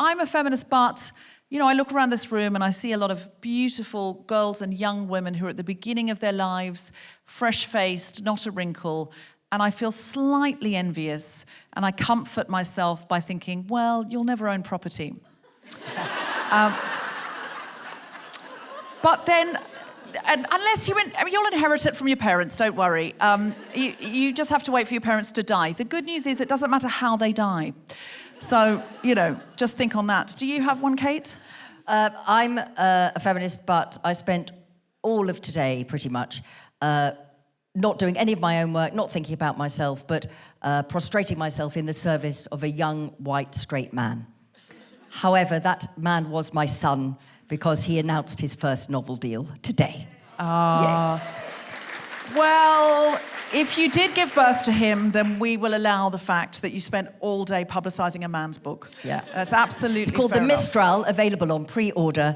I'm a feminist, but, you know, I look around this room and I see a lot of beautiful girls and young women who are at the beginning of their lives, fresh-faced, not a wrinkle, and I feel slightly envious, and I comfort myself by thinking, well, you'll never own property. But then, and unless you'll inherit it from your parents, don't worry. You just have to wait for your parents to die. The good news is it doesn't matter how they die. So, you know, just think on that. Do you have one, Kate? I'm a feminist, but I spent all of today, pretty much, not doing any of my own work, not thinking about myself, but prostrating myself in the service of a young, white, straight man. However, that man was my son, because he announced his first novel deal today. Yes. Well, if you did give birth to him, then we will allow the fact that you spent all day publicising a man's book. Yeah. That's absolutely It's called fair The enough. Mistral, available on pre-order.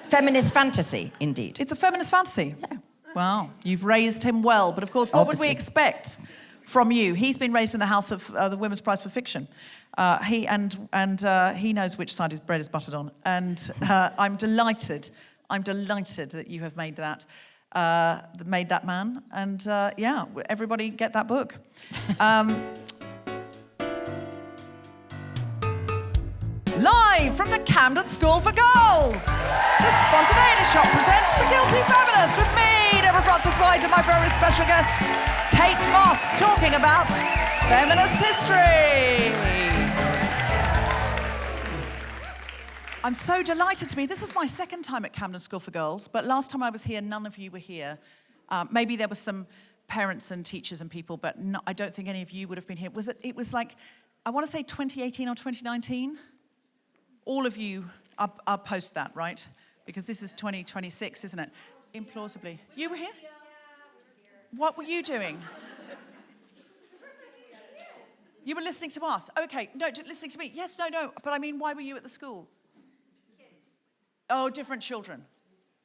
Feminist fantasy, indeed. It's a feminist fantasy? Yeah. Wow, you've raised him well. But of course, what would we Obviously. expect from you? He's been raised in the house of the Women's Prize for Fiction. He knows which side his bread is buttered on. And I'm delighted that you have made that man. And yeah, everybody get that book. Live from the Camden School for Girls, the Spontaneity Shop presents The Guilty Feminist with me, Deborah Frances-White, and my very special guest, Kate Mosse, talking about feminist history. I'm so delighted to be. This is my second time at Camden School for Girls, but last time I was here, none of you were here. Maybe there were some parents and teachers and people, but no, I don't think any of you would have been here. It was like, I want to say 2018 or 2019. All of you are post that, right? Because this is 2026, isn't it? Implausibly. You were here? What were you doing? You were listening to us. Okay, no, listening to me. Yes, no. But I mean, why were you at the school? Oh, different children.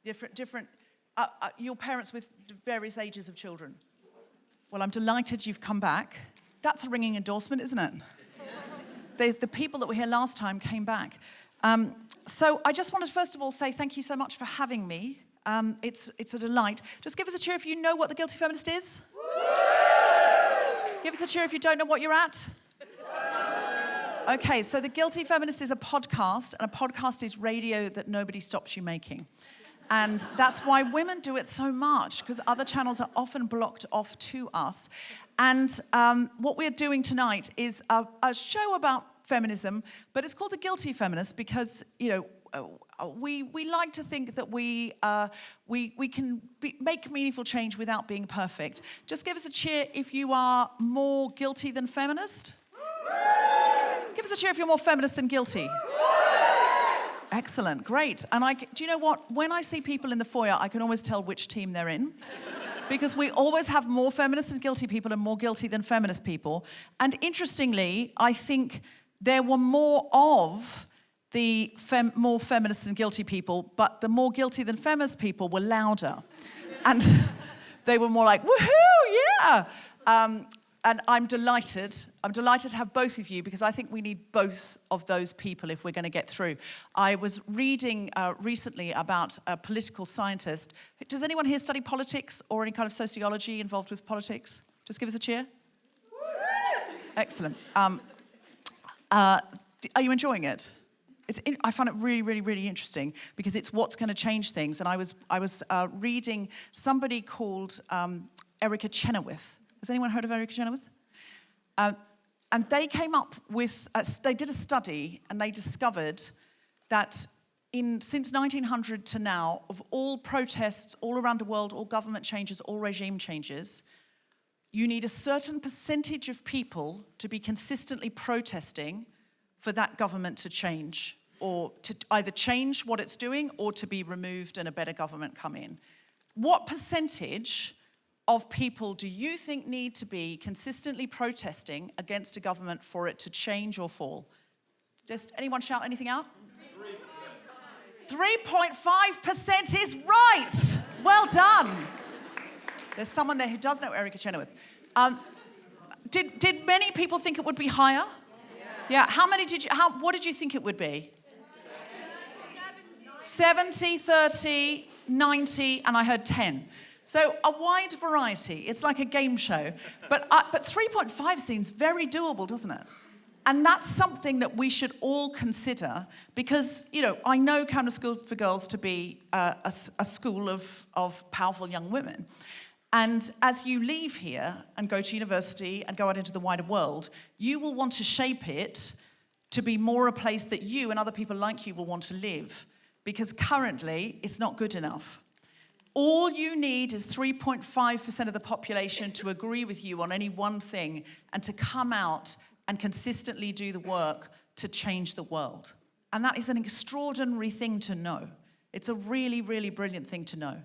Different, your parents with various ages of children. Well, I'm delighted you've come back. That's a ringing endorsement, isn't it? The people that were here last time came back. So I just wanted to first of all say thank you so much for having me. It's a delight. Just give us a cheer if you know what the Guilty Feminist is. Give us a cheer if you don't know what you're at. Okay, so the Guilty Feminist is a podcast, and a podcast is radio that nobody stops you making. And that's why women do it so much, because other channels are often blocked off to us. And what we're doing tonight is a show about feminism, but it's called The Guilty Feminist because, you know, we like to think that we can make meaningful change without being perfect. Just give us a cheer if you are more guilty than feminist. Give us a cheer if you're more feminist than guilty. Excellent, great. And do you know what? When I see people in the foyer, I can always tell which team they're in. Because we always have more feminist than guilty people and more guilty than feminist people. And interestingly, I think there were more of the more feminist than guilty people, but the more guilty than feminist people were louder. And they were more like, woohoo, yeah! And I'm delighted to have both of you because I think we need both of those people if we're going to get through. I was reading recently about a political scientist. Does anyone here study politics or any kind of sociology involved with politics? Just give us a cheer. Excellent. Are you enjoying it? I find it really, really, really interesting because it's what's going to change things. And I was reading somebody called Erica Chenoweth. Has anyone heard of Erica Chenoweth? And they came up with, they did a study and they discovered that since 1900 to now, of all protests all around the world, all government changes, all regime changes, you need a certain percentage of people to be consistently protesting for that government to change, or to either change what it's doing or to be removed and a better government come in. What percentage of people do you think need to be consistently protesting against a government for it to change or fall? Just anyone shout anything out? 3.5% is right. Well done. There's someone there who does know Erica Chenoweth. Did many people think it would be higher? Yeah. How many what did you think it would be? 70, 30, 90, and I heard 10. So a wide variety. It's like a game show. But 3.5 seems very doable, doesn't it? And that's something that we should all consider because, I know Camden School for Girls to be a school of powerful young women. And as you leave here and go to university and go out into the wider world, you will want to shape it to be more a place that you and other people like you will want to live. Because currently, it's not good enough. All you need is 3.5% of the population to agree with you on any one thing and to come out and consistently do the work to change the world. And that is an extraordinary thing to know. It's a really, really brilliant thing to know.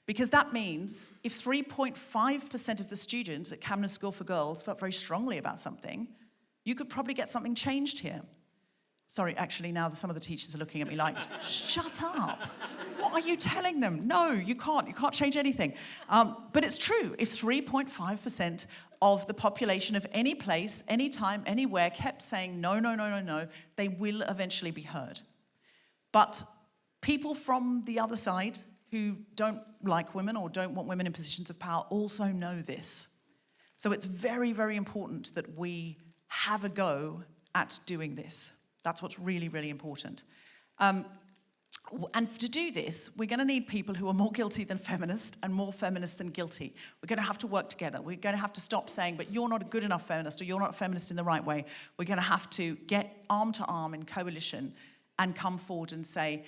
Because that means if 3.5% of the students at Camden School for Girls felt very strongly about something, you could probably get something changed here. Sorry, actually now some of the teachers are looking at me like, shut up. What are you telling them? No, you can't change anything. But it's true, if 3.5% of the population of any place, any time, anywhere kept saying no, no, no, no, no, they will eventually be heard. But people from the other side who don't like women or don't want women in positions of power also know this. So it's very, very important that we have a go at doing this. That's what's really, really important. And to do this, we're going to need people who are more guilty than feminist and more feminist than guilty. We're going to have to work together. We're going to have to stop saying, but you're not a good enough feminist or you're not a feminist in the right way. We're going to have to get arm to arm in coalition and come forward and say,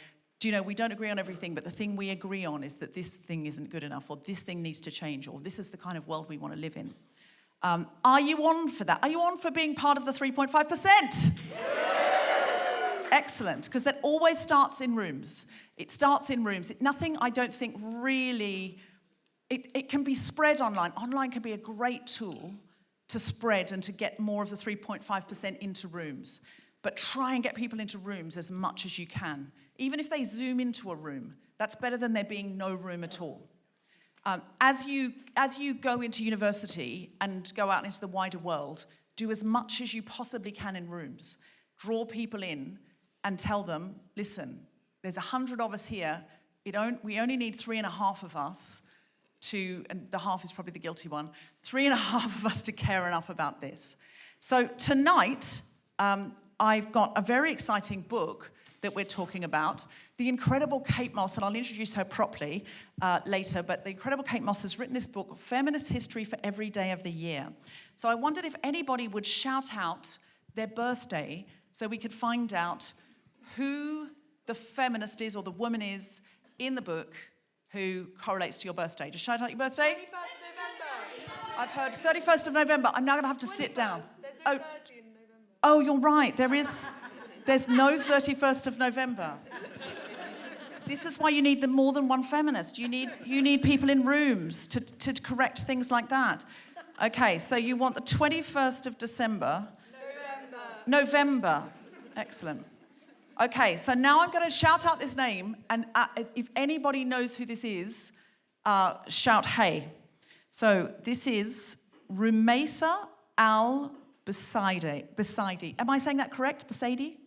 we don't agree on everything, but the thing we agree on is that this thing isn't good enough or this thing needs to change or this is the kind of world we want to live in. Are you on for that? Are you on for being part of the 3.5%? Excellent, because that always starts in rooms. It starts in rooms. Nothing, I don't think, really... It can be spread online. Online can be a great tool to spread and to get more of the 3.5% into rooms. But try and get people into rooms as much as you can. Even if they zoom into a room, that's better than there being no room at all. As you go into university and go out into the wider world, do as much as you possibly can in rooms. Draw people in and tell them, listen, there's 100 of us here. We only need 3.5 of us and the half is probably the guilty one, 3.5 of us to care enough about this. So tonight, I've got a very exciting book that we're talking about. The incredible Kate Mosse, and I'll introduce her properly later, but the incredible Kate Mosse has written this book, Feminist History for Every Day of the Year. So I wondered if anybody would shout out their birthday so we could find out who the feminist is or the woman is in the book who correlates to your birthday. Just shout out your birthday. 31st of November. I've heard 31st of November. I'm now going to have to sit down. There's no 30 in November. Oh, you're right. There's no 31st of November. This is why you need more than one feminist. You need people in rooms to correct things like that. Okay, so you want the 21st of December. November. Excellent. Okay, so now I'm going to shout out this name, and if anybody knows who this is, shout hey. So this is Rumaitha al-Basaidi. Am I saying that correct? Basaidi?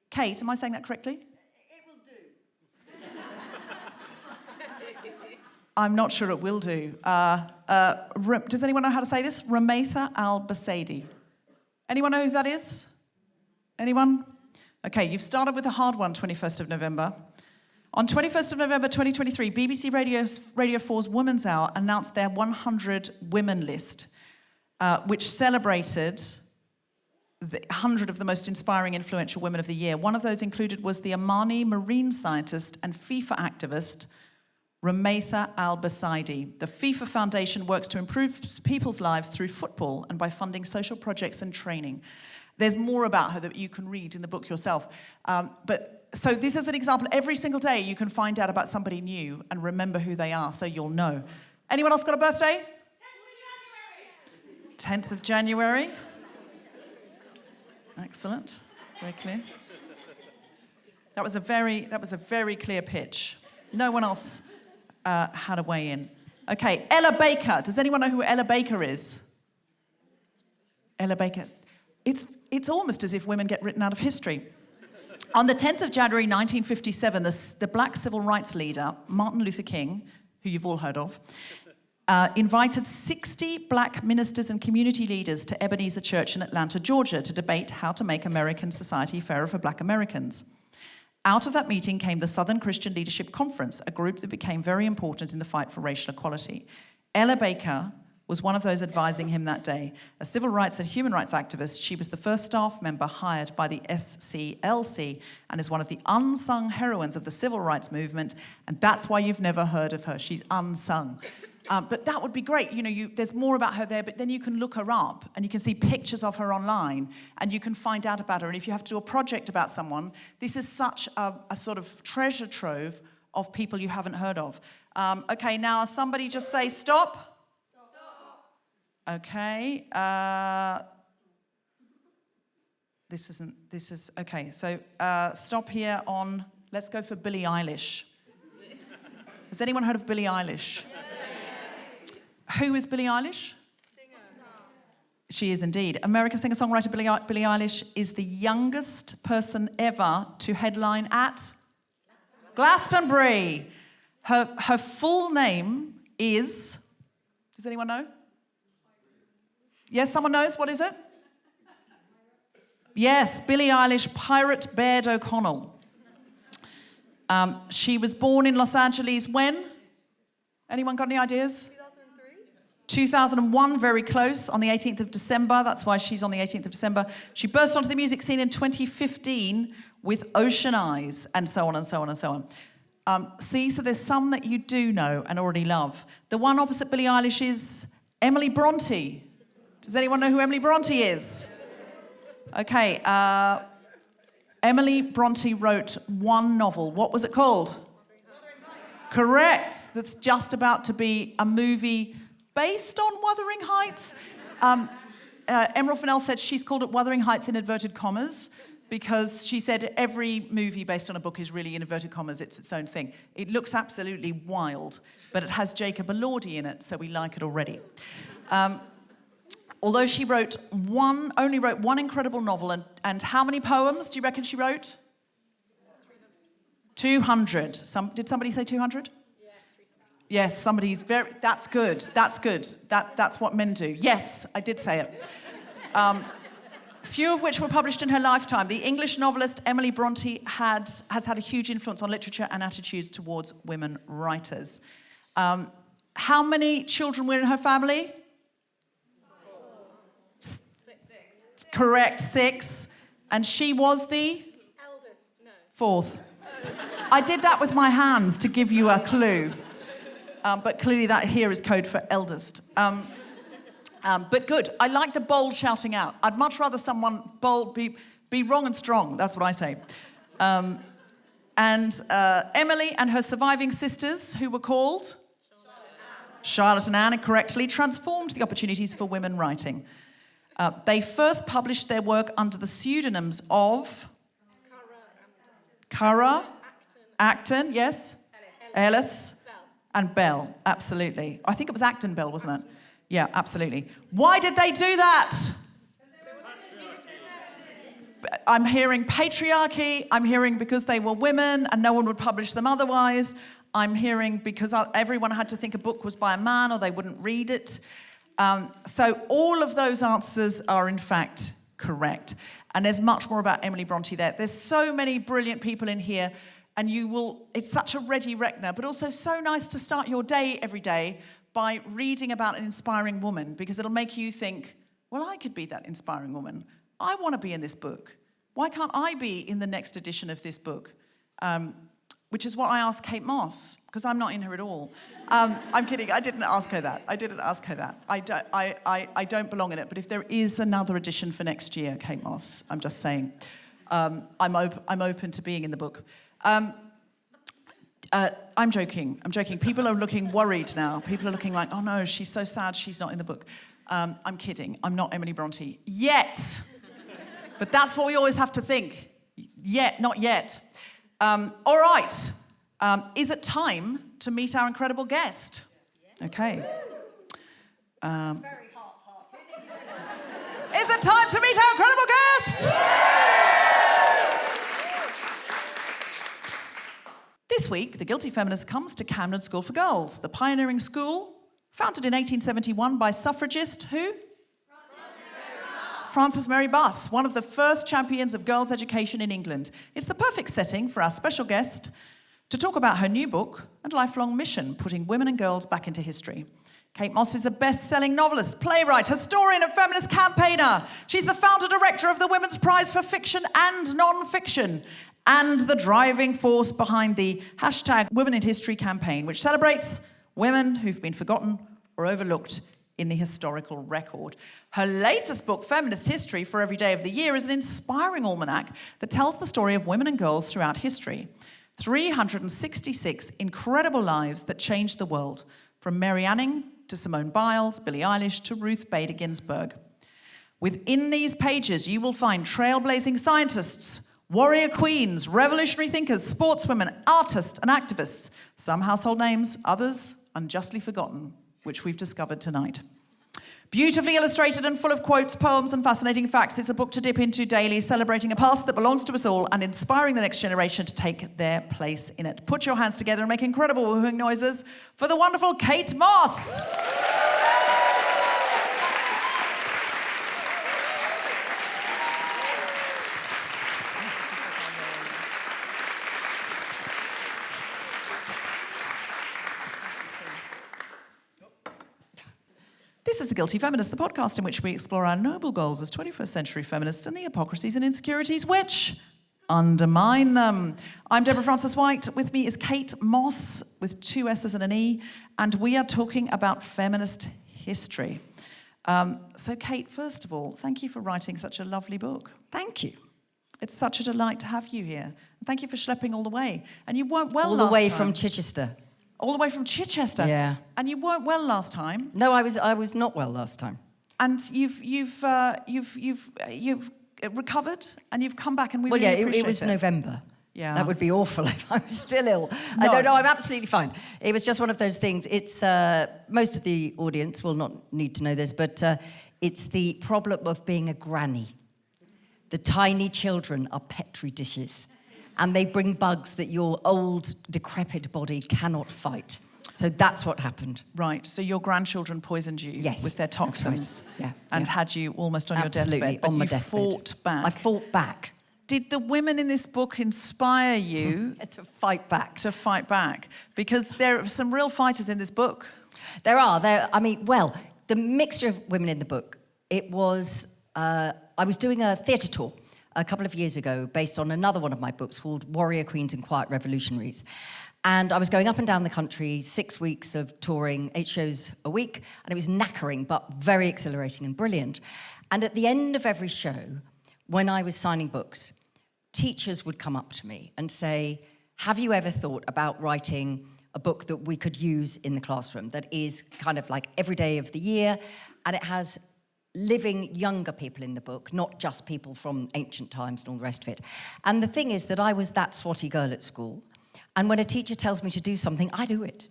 Kate, am I saying that correctly? It will do. I'm not sure it will do. Does anyone know how to say this? Rumaitha al-Basaidi. Anyone know who that is? Anyone? Okay, you've started with a hard one, 21st of November. On 21st of November 2023, BBC Radio 4's Women's Hour announced their 100 women list, which celebrated the 100 of the most inspiring, influential women of the year. One of those included was the Omani marine scientist and FIFA activist, Rumaitha al-Basaidi. The FIFA Foundation works to improve people's lives through football and by funding social projects and training. There's more about her that you can read in the book yourself. So this is an example. Every single day you can find out about somebody new and remember who they are so you'll know. Anyone else got a birthday? 10th of January. Excellent. Very clear. That was a very clear pitch. No one else had a way in. Okay, Ella Baker. Does anyone know who Ella Baker is? Ella Baker. It's almost as if women get written out of history. On the 10th of January 1957, the black civil rights leader, Martin Luther King, who you've all heard of, invited 60 black ministers and community leaders to Ebenezer Church in Atlanta, Georgia, to debate how to make American society fairer for black Americans. Out of that meeting came the Southern Christian Leadership Conference, a group that became very important in the fight for racial equality. Ella Baker was one of those advising him that day. A civil rights and human rights activist, she was the first staff member hired by the SCLC and is one of the unsung heroines of the civil rights movement, and that's why you've never heard of her. She's unsung. But that would be great. You know, there's more about her there, but then you can look her up and you can see pictures of her online and you can find out about her. And if you have to do a project about someone, this is such a sort of treasure trove of people you haven't heard of. Okay, now somebody just say stop. Okay. Okay, so stop here on, let's go for Billie Eilish. Has anyone heard of Billie Eilish? Who is Billie Eilish? Singer. She is indeed. American singer-songwriter Billie Eilish is the youngest person ever to headline at Glastonbury. Her full name is, does anyone know? Yes, someone knows. What is it? Yes, Billie Eilish, Pirate Baird O'Connell. She was born in Los Angeles when? Anyone got any ideas? 2001, very close, on the 18th of December. That's why she's on the 18th of December. She burst onto the music scene in 2015 with Ocean Eyes, and so on and so on and so on. See, so there's some that you do know and already love. The one opposite Billie Eilish is Emily Bronte. Does anyone know who Emily Bronte is? Okay, Emily Bronte wrote one novel. What was it called? Correct. That's just about to be a movie based on Wuthering Heights. Emerald Fennell said she's called it Wuthering Heights in inverted commas because she said every movie based on a book is really in inverted commas. It's its own thing. It looks absolutely wild, but it has Jacob Elordi in it, so we like it already. Although she only wrote one incredible novel, and how many poems do you reckon she wrote? 200. Did somebody say 200? Yes, somebody's that's good. That's what men do. Yes, I did say it. Few of which were published in her lifetime. The English novelist Emily Bronte has had a huge influence on literature and attitudes towards women writers. How many children were in her family? 6. Correct, 6. And she was the? Eldest, no. 4th. I did that with my hands to give you a clue. But clearly that here is code for eldest. But good. I like the bold shouting out. I'd much rather someone bold be wrong and strong. That's what I say. And Emily and her surviving sisters, who were called? Charlotte and Anne, incorrectly, transformed the opportunities for women writing. They first published their work under the pseudonyms of? Cara, Acton, yes? Ellis. And Bell, absolutely. I think it was Acton Bell, wasn't it? Yeah, absolutely. Why did they do that? I'm hearing patriarchy. I'm hearing because they were women and no one would publish them otherwise. I'm hearing because everyone had to think a book was by a man or they wouldn't read it. So all of those answers are in fact correct. And there's much more about Emily Bronte there. There's so many brilliant people in here. And it's such a ready reckoner, but also so nice to start your day every day by reading about an inspiring woman, because it'll make you think, well, I could be that inspiring woman. I want to be in this book. Why can't I be in the next edition of this book? Which is what I asked Kate Mosse, because I'm not in her at all. I'm kidding, I didn't ask her that. I don't belong in it, but if there is another edition for next year, Kate Mosse, I'm just saying, I'm open to being in the book. I'm joking. People are looking worried now. People are looking like, oh no, she's so sad she's not in the book. I'm kidding. I'm not Emily Bronte. Yet. But that's what we always have to think. Yet, not yet. All right. Is it time to meet our incredible guest? Okay. Very half-hearted. Is it time to meet our incredible guest? This week, the Guilty Feminist comes to Camden School for Girls, the pioneering school founded in 1871 by suffragist who? Frances Mary Buss, one of the first champions of girls' education in England. It's the perfect setting for our special guest to talk about her new book and lifelong mission, putting women and girls back into history. Kate Mosse is a best-selling novelist, playwright, historian and feminist campaigner. She's the founder-director of the Women's Prize for Fiction and Non-Fiction and the driving force behind the #WomenInHistory campaign, which celebrates women who've been forgotten or overlooked in the historical record. Her latest book, Feminist History for Every Day of the Year, is an inspiring almanac that tells the story of women and girls throughout history. 366 incredible lives that changed the world, from Mary Anning to Simone Biles, Billie Eilish to Ruth Bader Ginsburg. Within these pages, you will find trailblazing scientists, warrior queens, revolutionary thinkers, sportswomen, artists and activists, some household names, others unjustly forgotten, which we've discovered tonight. Beautifully illustrated and full of quotes, poems and fascinating facts, it's a book to dip into daily, celebrating a past that belongs to us all and inspiring the next generation to take their place in it. Put your hands together and make incredible woohooing noises for the wonderful Kate Mosse. This is The Guilty Feminist, the podcast in which we explore our noble goals as 21st century feminists and the hypocrisies and insecurities which undermine them. I'm Deborah Frances-White. With me is Kate Mosse, with 2 S's and an E, and we are talking about feminist history. So Kate, first of all, thank you for writing such a lovely book. Thank you. It's such a delight to have you here. Thank you for schlepping all the way. And you weren't well All last the way time. from Chichester. All the way from Chichester. Yeah. And you weren't well last time. No, I was not well last time. And you've recovered, and you've come back, and we Well, really yeah, appreciate it was November. Yeah. That would be awful if I was still ill. No. No, I'm absolutely fine. It was just one of those things. It's most of the audience will not need to know this, but it's the problem of being a granny. The tiny children are petri dishes, and they bring bugs that your old, decrepit body cannot fight. So that's what happened. Right, so your grandchildren poisoned you Yes, with their toxins, that's right. Yeah, and yeah. had you almost on Absolutely, your deathbed, but on my you deathbed. fought back. I fought back. Did the women in this book inspire you To fight back. to fight back? Because there are some real fighters in this book. There are. The mixture of women in the book, it was, I was doing a theatre tour a couple of years ago based on another one of my books called Warrior Queens and Quiet Revolutionaries. And I was going up and down the country, 6 weeks of touring, 8 shows a week, and it was knackering, but very exhilarating and brilliant. And at the end of every show, when I was signing books, teachers would come up to me and say, have you ever thought about writing a book that we could use in the classroom that is kind of like every day of the year, and it has living younger people in the book, not just people from ancient times and all the rest of it. And the thing is that I was that swotty girl at school, and when a teacher tells me to do something, I do it.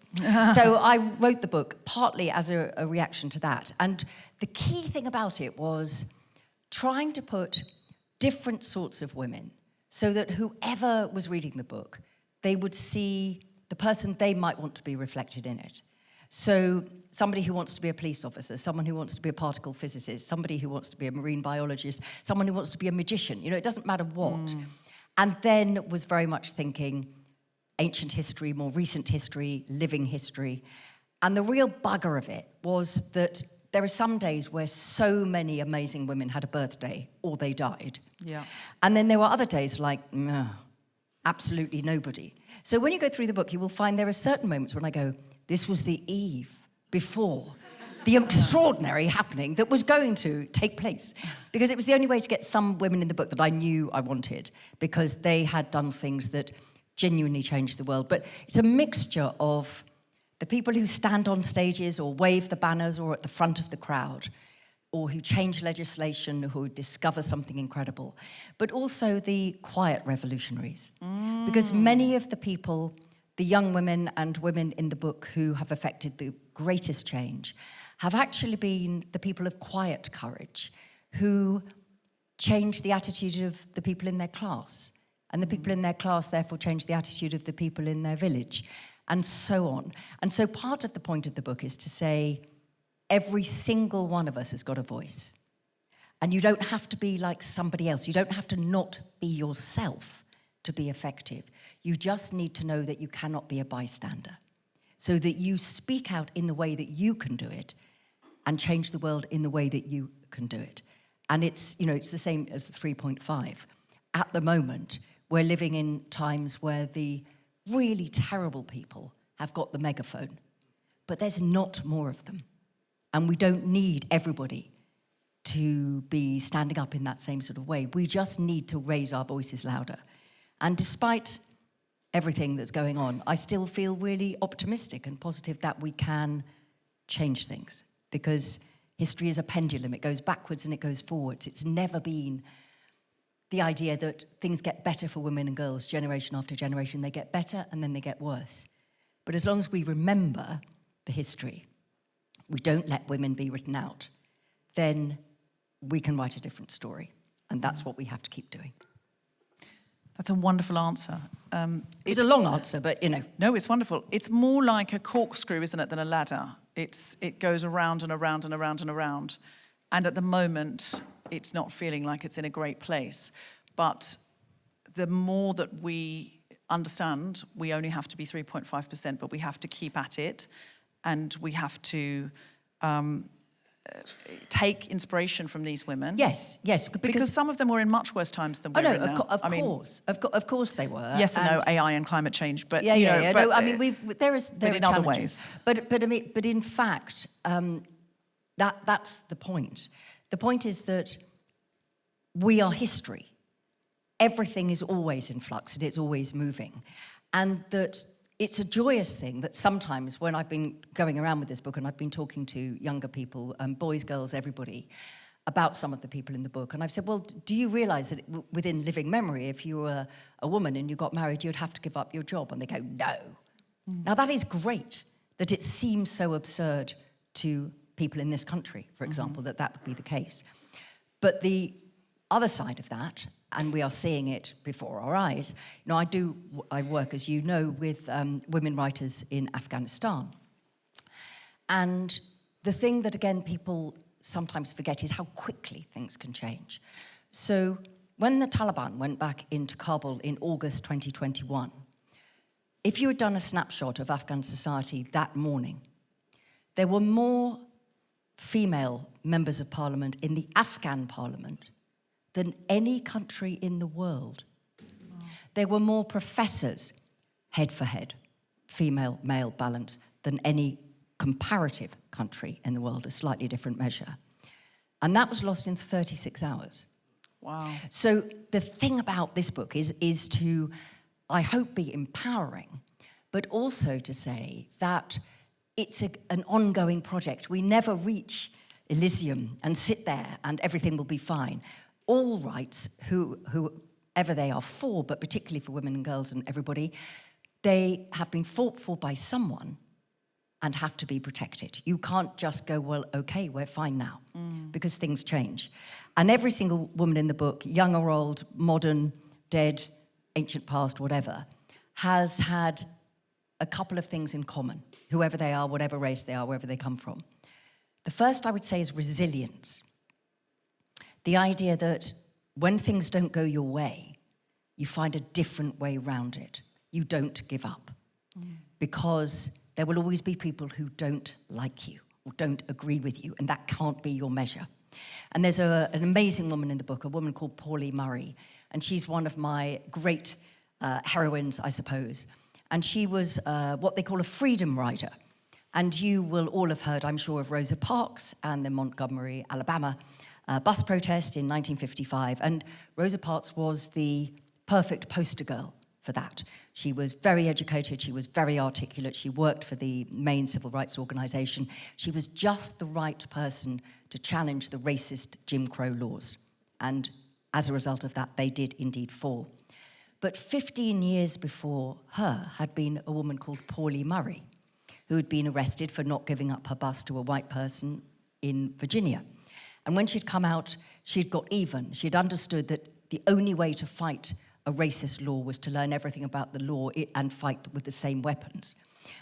So I wrote the book partly as a reaction to that. And the key thing about it was trying to put different sorts of women so that whoever was reading the book, they would see the person they might want to be reflected in it. So somebody who wants to be a police officer, someone who wants to be a particle physicist, somebody who wants to be a marine biologist, someone who wants to be a magician, it doesn't matter what. And then was very much thinking ancient history, more recent history, living history. And the real bugger of it was that there are some days where so many amazing women had a birthday or they died. Yeah. And then there were other days like, absolutely nobody. So when you go through the book, you will find there are certain moments when I go, this was the eve before the extraordinary happening that was going to take place. Because it was the only way to get some women in the book that I knew I wanted, because they had done things that genuinely changed the world. But it's a mixture of the people who stand on stages or wave the banners or at the front of the crowd, or who change legislation, who discover something incredible, but also the quiet revolutionaries. Because many of the people, the young women and women in the book who have affected the greatest change, have actually been the people of quiet courage, who changed the attitude of the people in their class And the people in their class therefore change the attitude of the people in their village, and so on. And so part of the point of the book is to say, every single one of us has got a voice. And you don't have to be like somebody else. You don't have to not be yourself to be effective. You just need to know that you cannot be a bystander, so that you speak out in the way that you can do it and change the world in the way that you can do it. And it's, you know, it's the same as the 3.5. At the moment, we're living in times where the really terrible people have got the megaphone, but there's not more of them. And we don't need everybody to be standing up in that same sort of way. We just need to raise our voices louder. And despite everything that's going on, I still feel really optimistic and positive that we can change things, because history is a pendulum. It goes backwards and it goes forwards. It's never been the idea that things get better for women and girls generation after generation. They get better and then they get worse. But as long as we remember the history, we don't let women be written out, then we can write a different story. And that's what we have to keep doing. That's a wonderful answer. It's a long answer, but, you know. No, it's wonderful. It's more like a corkscrew, isn't it, than a ladder. It goes around and around and around and around. And at the moment, it's not feeling like it's in a great place. But the more that we understand, we only have to be 3.5%, but we have to keep at it. And we have to take inspiration from these women. Yes, because some of them were in much worse times than we're in now. Of course they were. Yes and no, AI and climate change, but yeah. But, no, I mean, there are in other ways. But in fact, that's the point. The point is that we are history. Everything is always in flux and it's always moving, and that it's a joyous thing that sometimes when I've been going around with this book and I've been talking to younger people, boys, girls, everybody, about some of the people in the book, and I've said, well, do you realise that within living memory, if you were a woman and you got married, you'd have to give up your job? And they go, no. Now, that is great that it seems so absurd to people in this country, for example, that would be the case. But the other side of that, and we are seeing it before our eyes. You know, I work, as you know, with women writers in Afghanistan. And the thing that, again, people sometimes forget is how quickly things can change. So when the Taliban went back into Kabul in August 2021, if you had done a snapshot of Afghan society that morning, there were more female members of parliament in the Afghan parliament than any country in the world. Wow. There were more professors, head for head, female-male balance, than any comparative country in the world, a slightly different measure. And that was lost in 36 hours. Wow. So the thing about this book is to, I hope, be empowering, but also to say that it's an ongoing project. We never reach Elysium and sit there and everything will be fine. All rights, whoever they are for, but particularly for women and girls and everybody, they have been fought for by someone and have to be protected. You can't just go, well, okay, we're fine now, because things change. And every single woman in the book, young or old, modern, dead, ancient past, whatever, has had a couple of things in common, whoever they are, whatever race they are, wherever they come from. The first, I would say, is resilience. The idea that when things don't go your way, you find a different way around it. You don't give up. Because there will always be people who don't like you or don't agree with you, and that can't be your measure. And there's an amazing woman in the book, a woman called Paulie Murray, and she's one of my great heroines, I suppose. And she was what they call a freedom rider. And you will all have heard, I'm sure, of Rosa Parks and the Montgomery, Alabama bus protest in 1955, and Rosa Parks was the perfect poster girl for that. She was very educated, she was very articulate, she worked for the main civil rights organization. She was just the right person to challenge the racist Jim Crow laws, and as a result of that, they did indeed fall. But 15 years before her had been a woman called Paulie Murray, who had been arrested for not giving up her bus to a white person in Virginia. And when she'd come out, she'd got even. She'd understood that the only way to fight a racist law was to learn everything about the law and fight with the same weapons.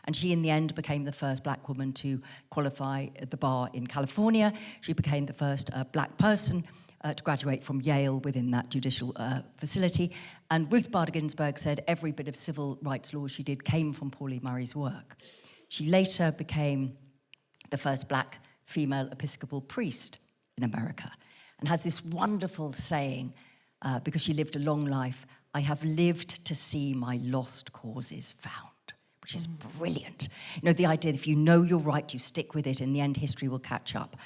And she, in the end, became the first black woman to qualify at the bar in California. She became the first black person to graduate from Yale within that judicial facility. And Ruth Bader Ginsburg said every bit of civil rights law she did came from Pauli Murray's work. She later became the first black female Episcopal priest in America, and has this wonderful saying, because she lived a long life, "I have lived to see my lost causes found," which is brilliant. You know, the idea that if you know you're right, you stick with it, in the end, history will catch up.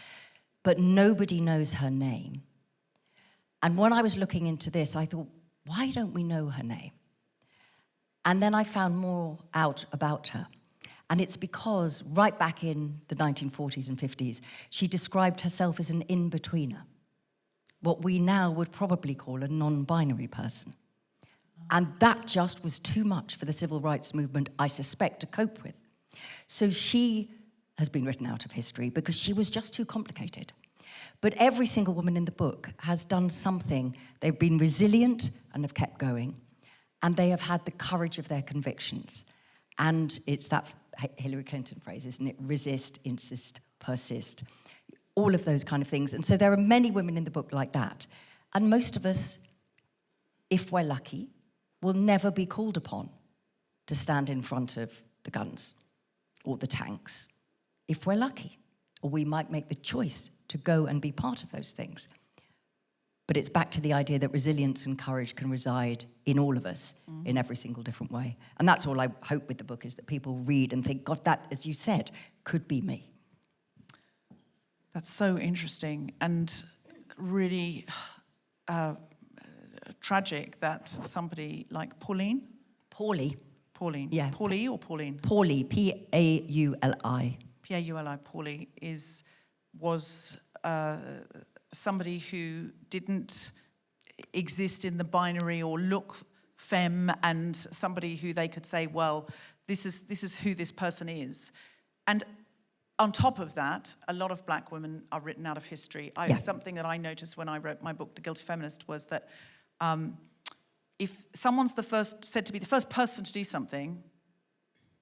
But nobody knows her name. And when I was looking into this, I thought, why don't we know her name? And then I found more out about her. And it's because right back in the 1940s and 50s, she described herself as an in-betweener, what we now would probably call a non-binary person. And that just was too much for the civil rights movement, I suspect, to cope with. So she has been written out of history because she was just too complicated. But every single woman in the book has done something. They've been resilient and have kept going. And they have had the courage of their convictions. And it's that Hillary Clinton phrase, isn't it? Resist, insist, persist. All of those kind of things. And so there are many women in the book like that. And most of us, if we're lucky, will never be called upon to stand in front of the guns or the tanks, if we're lucky. Or we might make the choice to go and be part of those things. But it's back to the idea that resilience and courage can reside in all of us in every single different way. And that's all I hope with the book, is that people read and think, God, that, as you said, could be me. That's so interesting and really tragic that somebody like Pauline, Yeah. Pauli or Pauline? Pauli, P-A-U-L-I. P-A-U-L-I, Pauli, was somebody who didn't exist in the binary or look femme, and somebody who they could say, well, this is who this person is. And on top of that, a lot of black women are written out of history. Something that I noticed when I wrote my book, The Guilty Feminist, was that if someone's said to be the first person to do something,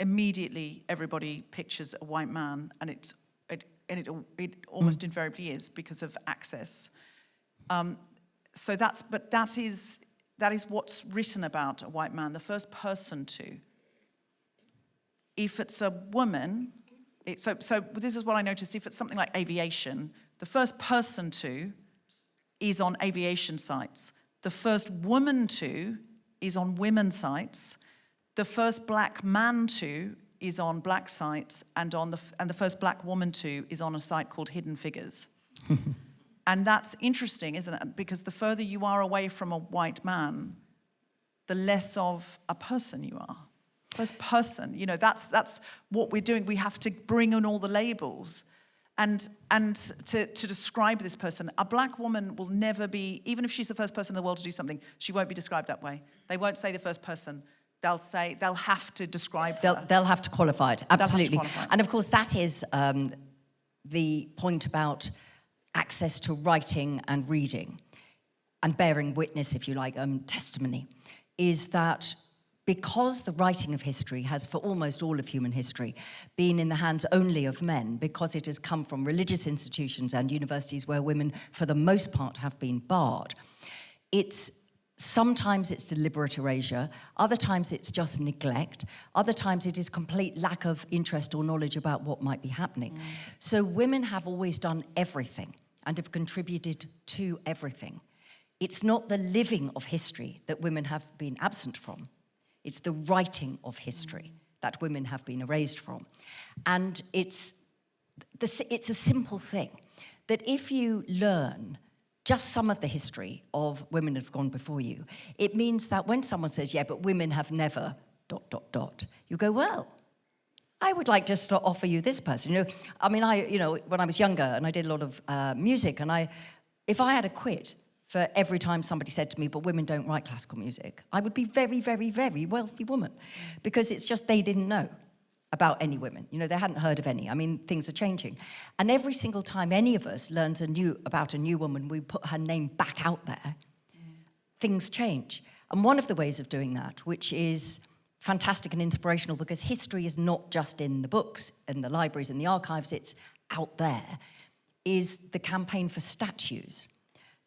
immediately everybody pictures a white man, and it almost invariably is, because of access. So that is what's written about a white man, the first person to. If it's a woman, so this is what I noticed. If it's something like aviation, the first person to is on aviation sites. The first woman to is on women's sites. The first black man to is on black sites, and the first black woman to is on a site called Hidden Figures. And that's interesting, isn't it? Because the further you are away from a white man, the less of a person you are. First person, you know, that's what we're doing. We have to bring in all the labels. And to describe this person, a black woman will never be, even if she's the first person in the world to do something, she won't be described that way. They won't say the first person. They'll have to describe her. They'll have to qualify it, absolutely. Qualify it. And of course, that is the point about access to writing and reading and bearing witness, if you like, testimony, is that because the writing of history has, for almost all of human history, been in the hands only of men, because it has come from religious institutions and universities where women, for the most part, have been barred, sometimes it's deliberate erasure, other times it's just neglect, other times it is complete lack of interest or knowledge about what might be happening. So women have always done everything and have contributed to everything. It's not the living of history that women have been absent from. It's the writing of history that women have been erased from. And it's a simple thing, that if you learn just some of the history of women that have gone before you, it means that when someone says, yeah, but women have never ... you go, well, I would like just to offer you this person. You know, I mean, when I was younger and I did a lot of music, and if I had a quid for every time somebody said to me, but women don't write classical music, I would be very, very, very wealthy woman, because it's just they didn't know about any women. You know, they hadn't heard of any. I mean, things are changing. And every single time any of us learns about a new woman, we put her name back out there, things change. And one of the ways of doing that, which is fantastic and inspirational because history is not just in the books, in the libraries, in the archives, it's out there, is the campaign for statues.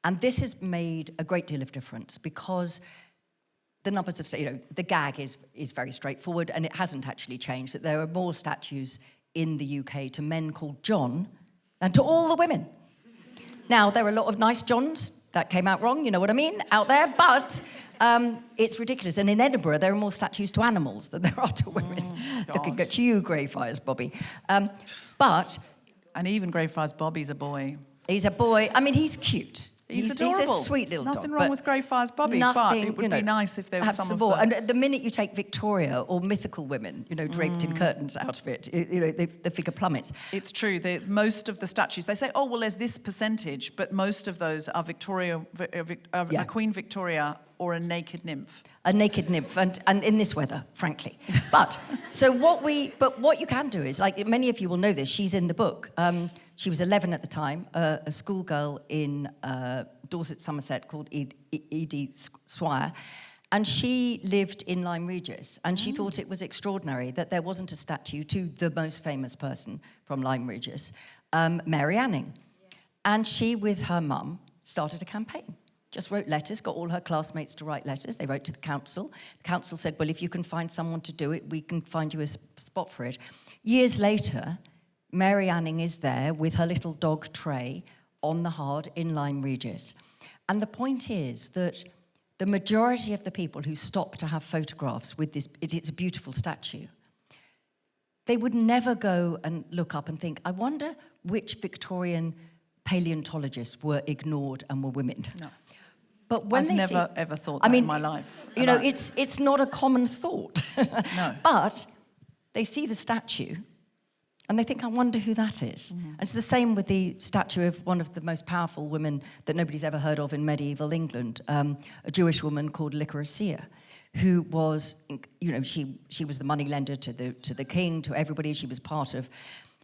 And this has made a great deal of difference because the numbers of, the gag is very straightforward and it hasn't actually changed, that there are more statues in the UK to men called John than to all the women. Now, there are a lot of nice Johns, that came out wrong, you know what I mean, out there, but it's ridiculous. And in Edinburgh, there are more statues to animals than there are to women. Looking at you, Greyfriars Bobby. And even Greyfriars Bobby's a boy. He's a boy. I mean, he's cute. He's adorable. He's a sweet little dog. Nothing wrong with Greyfriars Bobby, but it would be nice if there was some more. of the... And the minute you take Victoria or mythical women, draped in curtains out of it, the figure plummets. It's true. Most of the statues, they say, oh, well, there's this percentage, but most of those are a Queen Victoria or a naked nymph. A naked nymph, and in this weather, frankly. But what you can do is, like many of you will know this, she's in the book. She was 11 at the time, a schoolgirl in Dorset, Somerset, called Edie Swire, and she lived in Lyme Regis, and she thought it was extraordinary that there wasn't a statue to the most famous person from Lyme Regis, Mary Anning. And she, with her mum, started a campaign. Just wrote letters, got all her classmates to write letters. They wrote to the council. The council said, well, if you can find someone to do it, we can find you a spot for it. Years later, Mary Anning is there with her little dog Tray on the Hard in Lyme Regis. And the point is that the majority of the people who stop to have photographs with this, it's a beautiful statue, they would never go and look up and think, I wonder which Victorian paleontologists were ignored and were women. No. But when I've never ever thought that in my life. It's not a common thought. No. But they see the statue and they think, I wonder who that is. Mm-hmm. And it's the same with the statue of one of the most powerful women that nobody's ever heard of in medieval England, a Jewish woman called Lycoracia, who was, she was the moneylender to the king, to everybody. She was part of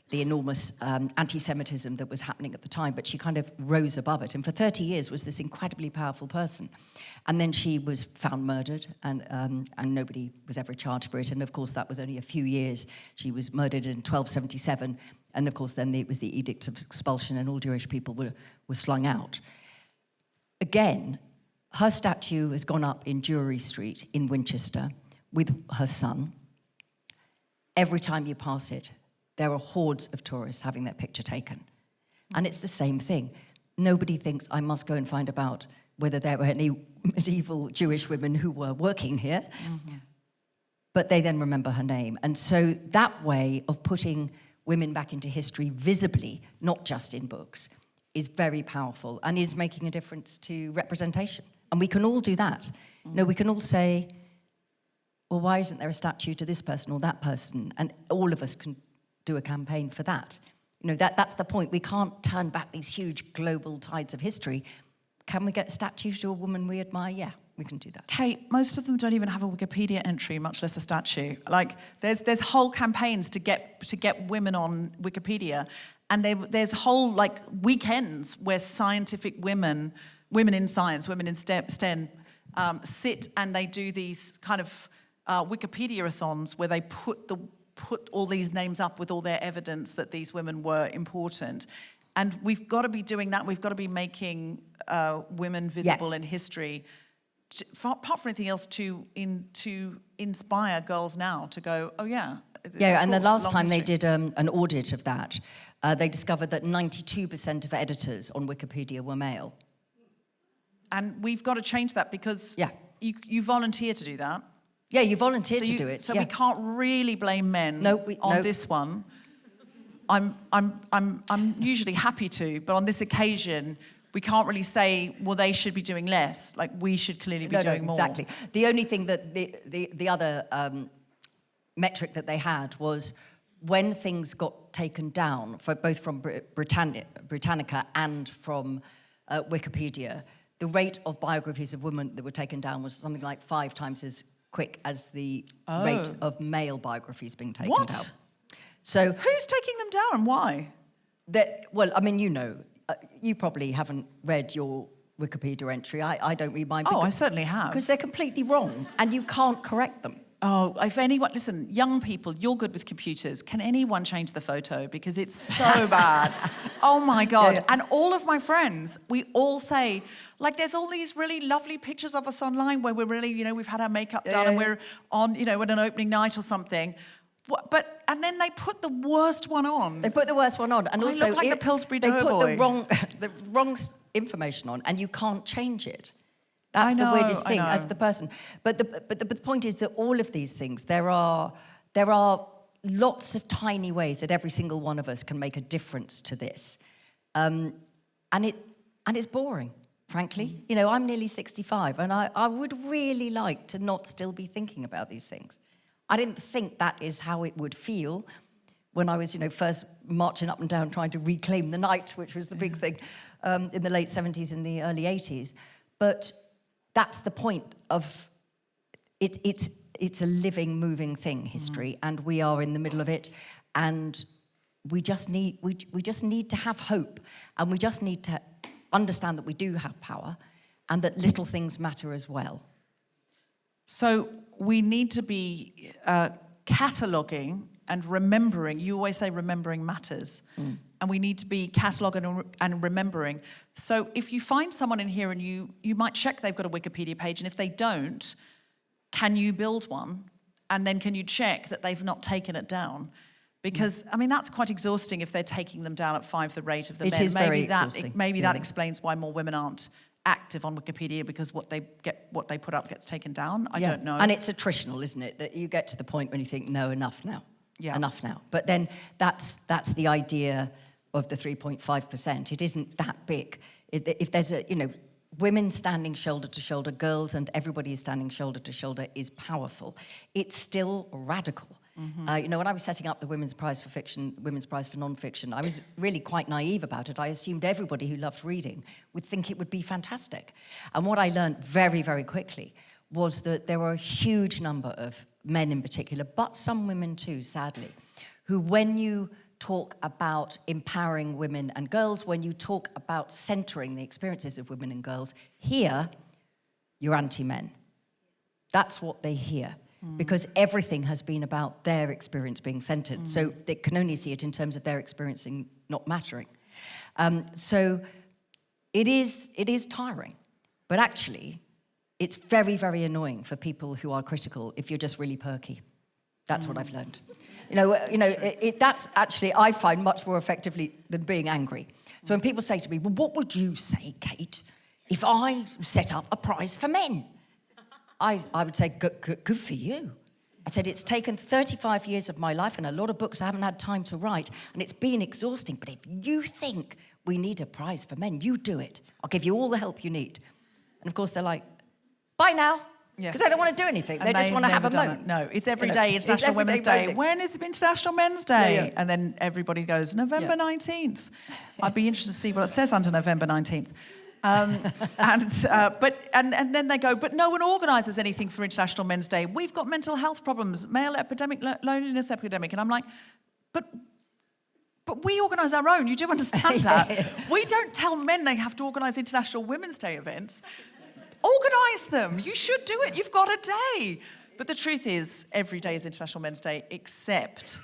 the enormous anti-Semitism that was happening at the time, but she kind of rose above it. And for 30 years was this incredibly powerful person. And then she was found murdered, and nobody was ever charged for it. And of course, that was only a few years. She was murdered in 1277. And of course, then it was the Edict of Expulsion, and all Jewish people were slung out. Again, her statue has gone up in Jewry Street in Winchester with her son. Every time you pass it, there are hordes of tourists having their picture taken. And it's the same thing. Nobody thinks, I must go and find out whether there were any medieval Jewish women who were working here. Mm-hmm. But they then remember her name. And so that way of putting women back into history visibly, not just in books, is very powerful and is making a difference to representation. And we can all do that. Mm-hmm. We can all say, well, why isn't there a statue to this person or that person? And all of us can do a campaign for that. That's the point. We can't turn back these huge global tides of history. Can we get a statue to a woman we admire? Yeah, we can do that. Kate, most of them don't even have a Wikipedia entry, much less a statue. Like, there's whole campaigns to get women on Wikipedia, and there's whole weekends where scientific women in science, women in STEM, sit and they do these kind of Wikipedia-a-thons where they put all these names up with all their evidence that these women were important. And we've got to be doing that. We've got to be making women visible in history, apart from anything else, to inspire girls now to go, oh, yeah. Yeah, and the last time they did an audit of that, they discovered that 92% of editors on Wikipedia were male. And we've got to change that because you volunteer to do that. Yeah, you volunteer to do it. So we can't really blame men on this one. I'm usually happy to, but on this occasion, we can't really say, well, they should be doing less. Like, we should clearly be doing more. Exactly. The only thing that the other metric that they had was when things got taken down, both from Britannica and from Wikipedia, the rate of biographies of women that were taken down was something like 5 times as quick as the rate of male biographies being taken down. So who's taking them down and why? Well, I mean, you probably haven't read your Wikipedia entry. I don't read mine. Oh, I certainly have. Because they're completely wrong, and you can't correct them. Oh, if anyone, listen, young people, you're good with computers. Can anyone change the photo? Because it's so bad. Oh my God. Yeah. And all of my friends, we all say, like, there's all these really lovely pictures of us online where we're really, we've had our makeup done and we're on, at an opening night or something. And then they put the worst one on. They put the worst one on. And I also, look like the Pillsbury they put Doughboy. the wrong information on, and you can't change it. That's I know, the weirdest thing I know. as the person. But the point is that all of these things, there are lots of tiny ways that every single one of us can make a difference to this. And it's boring, frankly. I'm nearly 65, and I would really like to not still be thinking about these things. I didn't think that is how it would feel when I was, first marching up and down trying to reclaim the night, which was the big thing in the late 70s and the early 80s. But that's the point of it. It's a living, moving thing, history, and we are in the middle of it. And we just need to have hope, and we just need to understand that we do have power, and that little things matter as well. So we need to be cataloguing and remembering. You always say remembering matters. And we need to be cataloguing and remembering. So if you find someone in here and you might check they've got a Wikipedia page, and if they don't, can you build one? And then can you check that they've not taken it down? Because, that's quite exhausting if they're taking them down at 5 the rate of the men. It is very exhausting. Maybe that explains why more women aren't active on Wikipedia, because what they put up gets taken down. I don't know. And it's attritional, isn't it? That you get to the point when you think, no, enough now. Yeah. Enough now. But then that's the idea of the 3.5%. It isn't that big. If there's women standing shoulder to shoulder, girls and everybody is standing shoulder to shoulder is powerful. It's still radical. Mm-hmm. When I was setting up the Women's Prize for Fiction, Women's Prize for Non-Fiction, I was really quite naive about it. I assumed everybody who loved reading would think it would be fantastic. And what I learned very, very quickly was that there were a huge number of men in particular, but some women too, sadly, who, when you talk about empowering women and girls, when you talk about centering the experiences of women and girls, here, you're anti-men. That's what they hear. Because everything has been about their experience being centered. So they can only see it in terms of their experiencing not mattering. So it is tiring. But actually, it's very, very annoying for people who are critical if you're just really perky. That's what I've learned. That's actually, I find, much more effectively than being angry. So when people say to me, well, what would you say, Kate, if I set up a prize for men? I would say, good for you. I said, it's taken 35 years of my life and a lot of books I haven't had time to write, and it's been exhausting. But if you think we need a prize for men, you do it. I'll give you all the help you need. And of course, they're like, bye now. Because they don't want to do anything. They just want to have a moan. No, it's every day International Women's Day. Moaning. When is International Men's Day? Yeah. And then everybody goes, November 19th. I'd be interested to see what it says under November 19th. And then they go, but no one organises anything for International Men's Day. We've got mental health problems, male epidemic, loneliness epidemic. And I'm like, but we organise our own. You do understand that. We don't tell men they have to organise International Women's Day events. Organise them. You should do it. You've got a day. But the truth is, every day is International Men's Day except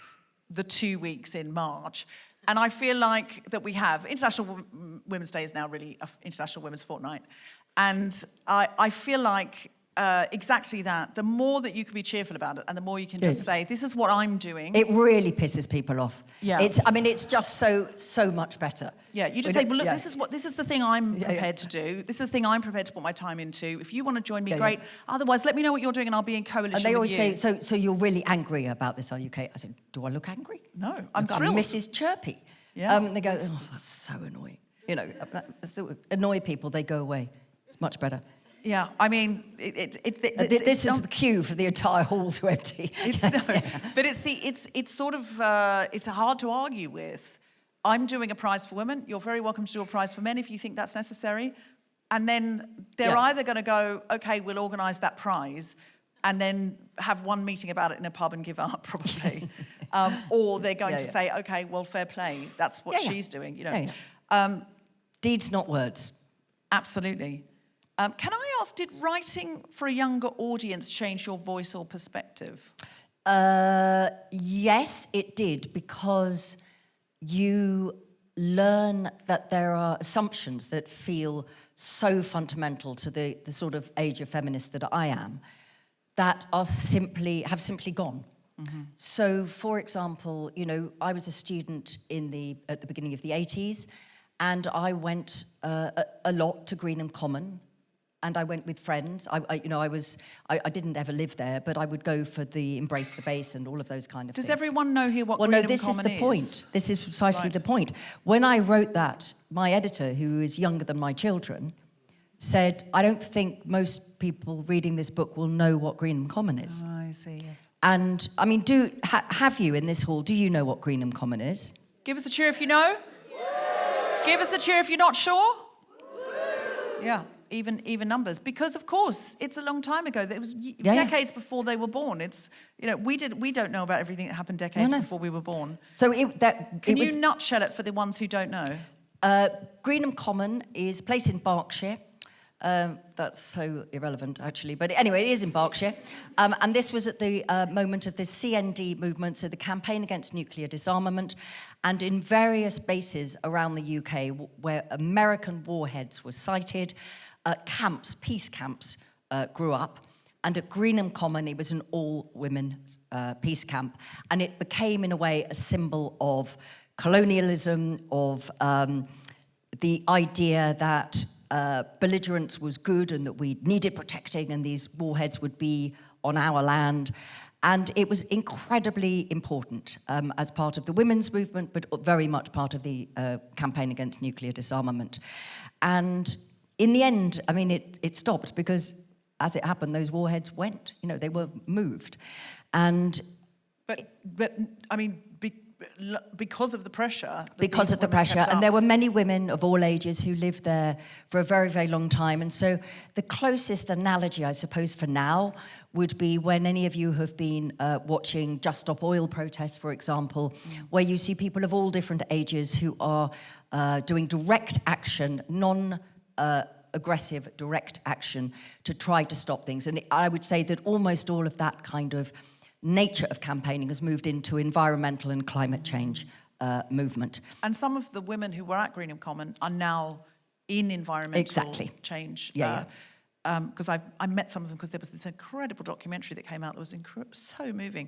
the 2 weeks in March. And I feel like that we have, International Women's Day is now really International Women's Fortnight. And I feel like exactly that. The more that you can be cheerful about it and the more you can just say, this is what I'm doing. It really pisses people off. Yeah. It's just so much better. Yeah, you just say, well, look, this is the thing I'm prepared to do. This is the thing I'm prepared to put my time into. If you want to join me, great. Otherwise, let me know what you're doing and I'll be in coalition with you. And they always say, so you're really angry about this, are you, Kate? I said, do I look angry? No, I'm thrilled. I'm Mrs. Chirpy. Yeah. They go, oh, that's so annoying. Annoy people, they go away. It's much better. Yeah, I mean, this is the cue for the entire hall to empty. But it's sort of it's hard to argue with. I'm doing a prize for women. You're very welcome to do a prize for men if you think that's necessary. And then they're either going to go, okay, we'll organise that prize, and then have one meeting about it in a pub and give up, probably. Or they're going to say, okay, well, fair play. That's what she's doing, Deeds, not words. Absolutely. Can I ask, did writing for a younger audience change your voice or perspective? Yes, it did, because you learn that there are assumptions that feel so fundamental to the sort of age of feminist that I am, that have simply gone. Mm-hmm. So, for example, I was a student at the beginning of the 80s, and I went a lot to Greenham Common, and I went with friends. I didn't ever live there, but I would go for the Embrace the Bass and all of those kind of things. Does everyone know here what Greenham Common is? Well, no, this is the point. This is precisely the point. When I wrote that, my editor, who is younger than my children, said, I don't think most people reading this book will know what Greenham Common is. Oh, I see, yes. And, I mean, have you in this hall, do you know what Greenham Common is? Give us a cheer if you know. Give us a cheer if you're not sure. Yeah, even numbers. Because, of course, it's a long time ago. It was decades before they were born. It's, we don't know about everything that happened decades before we were born. So Can you nutshell it for the ones who don't know? Greenham Common is a place in Berkshire. That's so irrelevant, actually. But anyway, it is in Berkshire. And this was at the moment of the CND movement, so the Campaign Against Nuclear Disarmament, and in various bases around the UK where American warheads were sited, peace camps grew up. And at Greenham Common, it was an all-women peace camp. And it became, in a way, a symbol of colonialism, of the idea that belligerence was good and that we needed protecting, and these warheads would be on our land. And it was incredibly important as part of the women's movement, but very much part of the campaign against nuclear disarmament. And in the end, I mean, it stopped because, as it happened, those warheads went. They were moved. And But I mean, because of the pressure. Because of the pressure. And there were many women of all ages who lived there for a very, very long time. And so the closest analogy, I suppose, for now would be when any of you have been watching Just Stop Oil protests, for example, where you see people of all different ages who are doing direct action, aggressive direct action to try to stop things. And I would say that almost all of that kind of nature of campaigning has moved into environmental and climate change movement. And some of the women who were at Greenham Common are now in environmental change. Because I met some of them because there was this incredible documentary that came out that was so moving.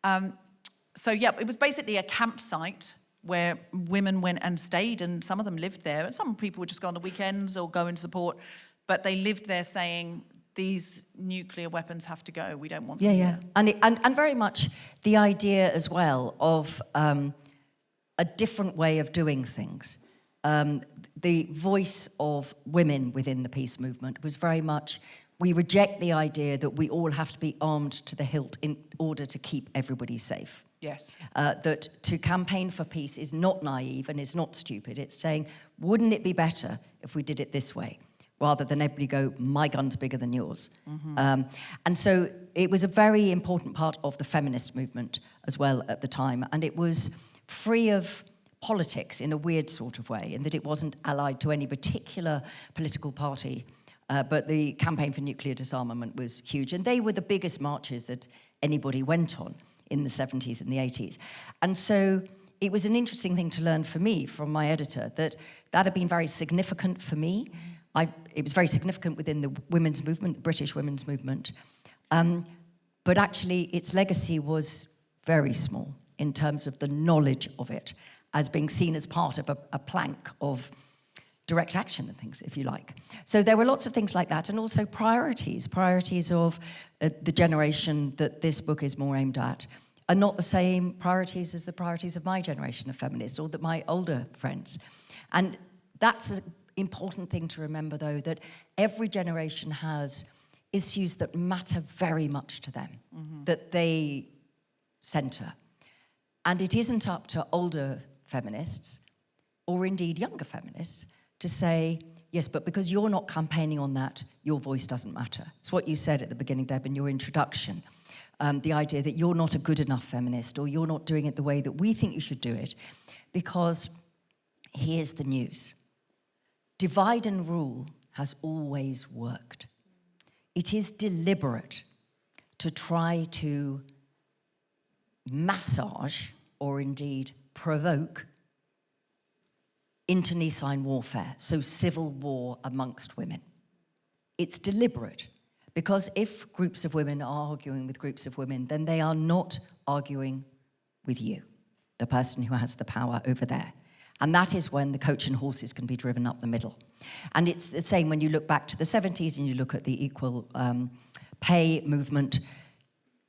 It was basically a campsite where women went and stayed, and some of them lived there. And some people would just go on the weekends or go and support, but they lived there saying, these nuclear weapons have to go. We don't want them here. And very much the idea as well of a different way of doing things. The voice of women within the peace movement was very much, we reject the idea that we all have to be armed to the hilt in order to keep everybody safe. Yes. That to campaign for peace is not naive and it's not stupid. It's saying, wouldn't it be better if we did it this way? Rather than everybody go, my gun's bigger than yours. Mm-hmm. And so it was a very important part of the feminist movement as well at the time. And it was free of politics in a weird sort of way, in that it wasn't allied to any particular political party. But the campaign for nuclear disarmament was huge. And they were the biggest marches that anybody went on in the 70s and the 80s. And so it was an interesting thing to learn for me from my editor, that had been very significant for me. It was very significant within the women's movement, the British women's movement. But actually, its legacy was very small in terms of the knowledge of it as being seen as part of a plank of direct action and things, if you like. So there were lots of things like that, and also priorities of the generation that this book is more aimed at are not the same priorities as the priorities of my generation of feminists or that my older friends. And that's an important thing to remember, though, that every generation has issues that matter very much to them, that they centre. And it isn't up to older feminists, or indeed younger feminists, to say, yes, but because you're not campaigning on that, your voice doesn't matter. It's what you said at the beginning, Deb, in your introduction. The idea that you're not a good enough feminist, or you're not doing it the way that we think you should do it, because here's the news. divide and rule has always worked. It is deliberate to try to massage or indeed provoke internecine warfare, so civil war amongst women. It's deliberate, because if groups of women are arguing with groups of women, then they are not arguing with you, the person who has the power over there. And that is when the coach and horses can be driven up the middle. And it's the same when you look back to the 70s and you look at the equal pay movement.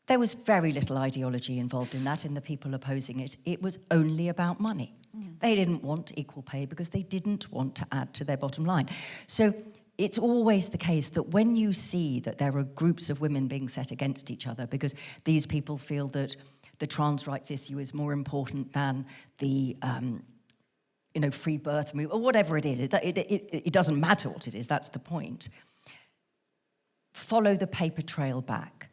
There was very little ideology involved in that, in the people opposing it. It was only about money. They didn't want equal pay because they didn't want to add to their bottom line. So it's always the case that when you see that there are groups of women being set against each other because these people feel that the trans rights issue is more important than the free birth movement, or whatever it is, it doesn't matter what it is, that's the point. Follow the paper trail back.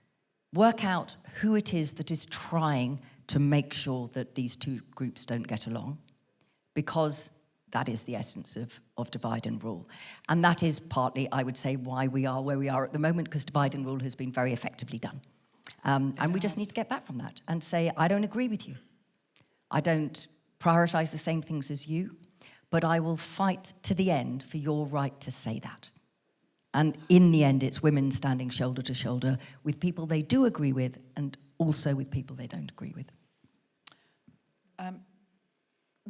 Work out who it is that is trying to make sure that these two groups don't get along, because that is the essence of divide and rule. And that is partly, I would say, why we are where we are at the moment, because divide and rule has been very effectively done. And we just need to get back from that and say, I don't agree with you. I don't prioritize the same things as you, but I will fight to the end for your right to say that. And in the end, it's women standing shoulder to shoulder with people they do agree with and also with people they don't agree with.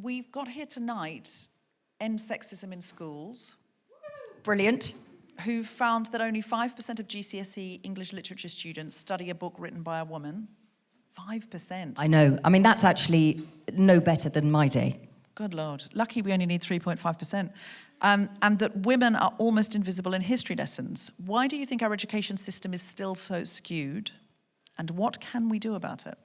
We've got here tonight End Sexism in Schools, Brilliant. who found that only 5% of GCSE English literature students study a book written by a woman. 5%. I know. I mean, that's actually no better than my day. Good Lord. Lucky we only need 3.5%. And that women are almost invisible in history lessons. Why do you think our education system is still so skewed? And what can we do about it?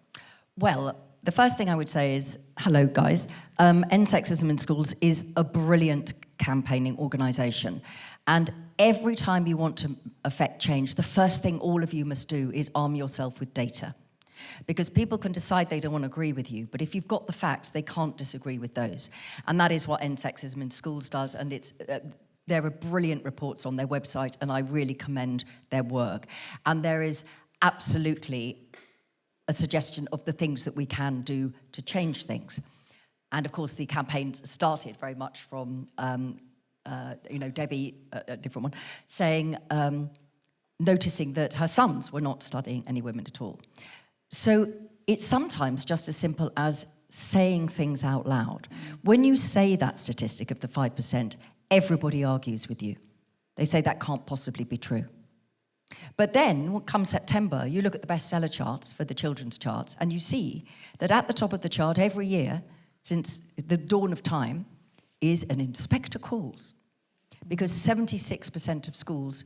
Well, the first thing I would say is, hello, guys. End Sexism in Schools is a brilliant campaigning organisation. And every time you want to affect change, the first thing all of you must do is arm yourself with data. Because people can decide they don't want to agree with you, but if you've got the facts, they can't disagree with those. And that is what End Sexism in Schools does, and there are brilliant reports on their website, and I really commend their work. And there is absolutely a suggestion of the things that we can do to change things. And of course, the campaign started very much from, Debbie, a different one, saying, noticing that her sons were not studying any women at all. So it's sometimes just as simple as saying things out loud. When you say that statistic of the 5%, everybody argues with you. They say that can't possibly be true. But then, come September, you look at the bestseller charts for the children's charts, and you see that at the top of the chart every year, since the dawn of time, is an inspector calls. Because 76% of schools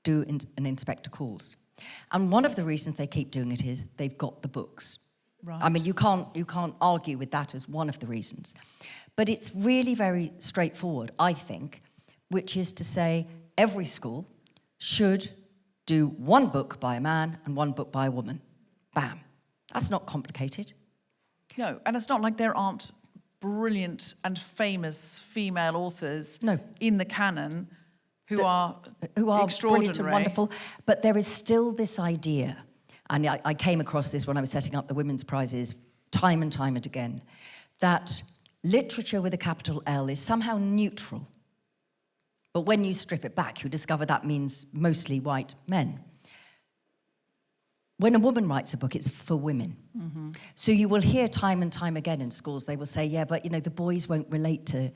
do an inspector calls. And one of the reasons they keep doing it is they've got the books. Right. I mean, you can't argue with that as one of the reasons. But it's really very straightforward, I think, which is to say every school should do one book by a man and one book by a woman. Bam. That's not complicated. No, and it's not like there aren't brilliant and famous female authors in the canon who are extraordinary. Brilliant and wonderful. But there is still this idea, and I came across this when I was setting up the Women's Prizes time and time and again, that literature with a capital L is somehow neutral. But when you strip it back, you discover that means mostly white men. When a woman writes a book, it's for women. Mm-hmm. So you will hear time and time again in schools, they will say, yeah, but, the boys won't relate to,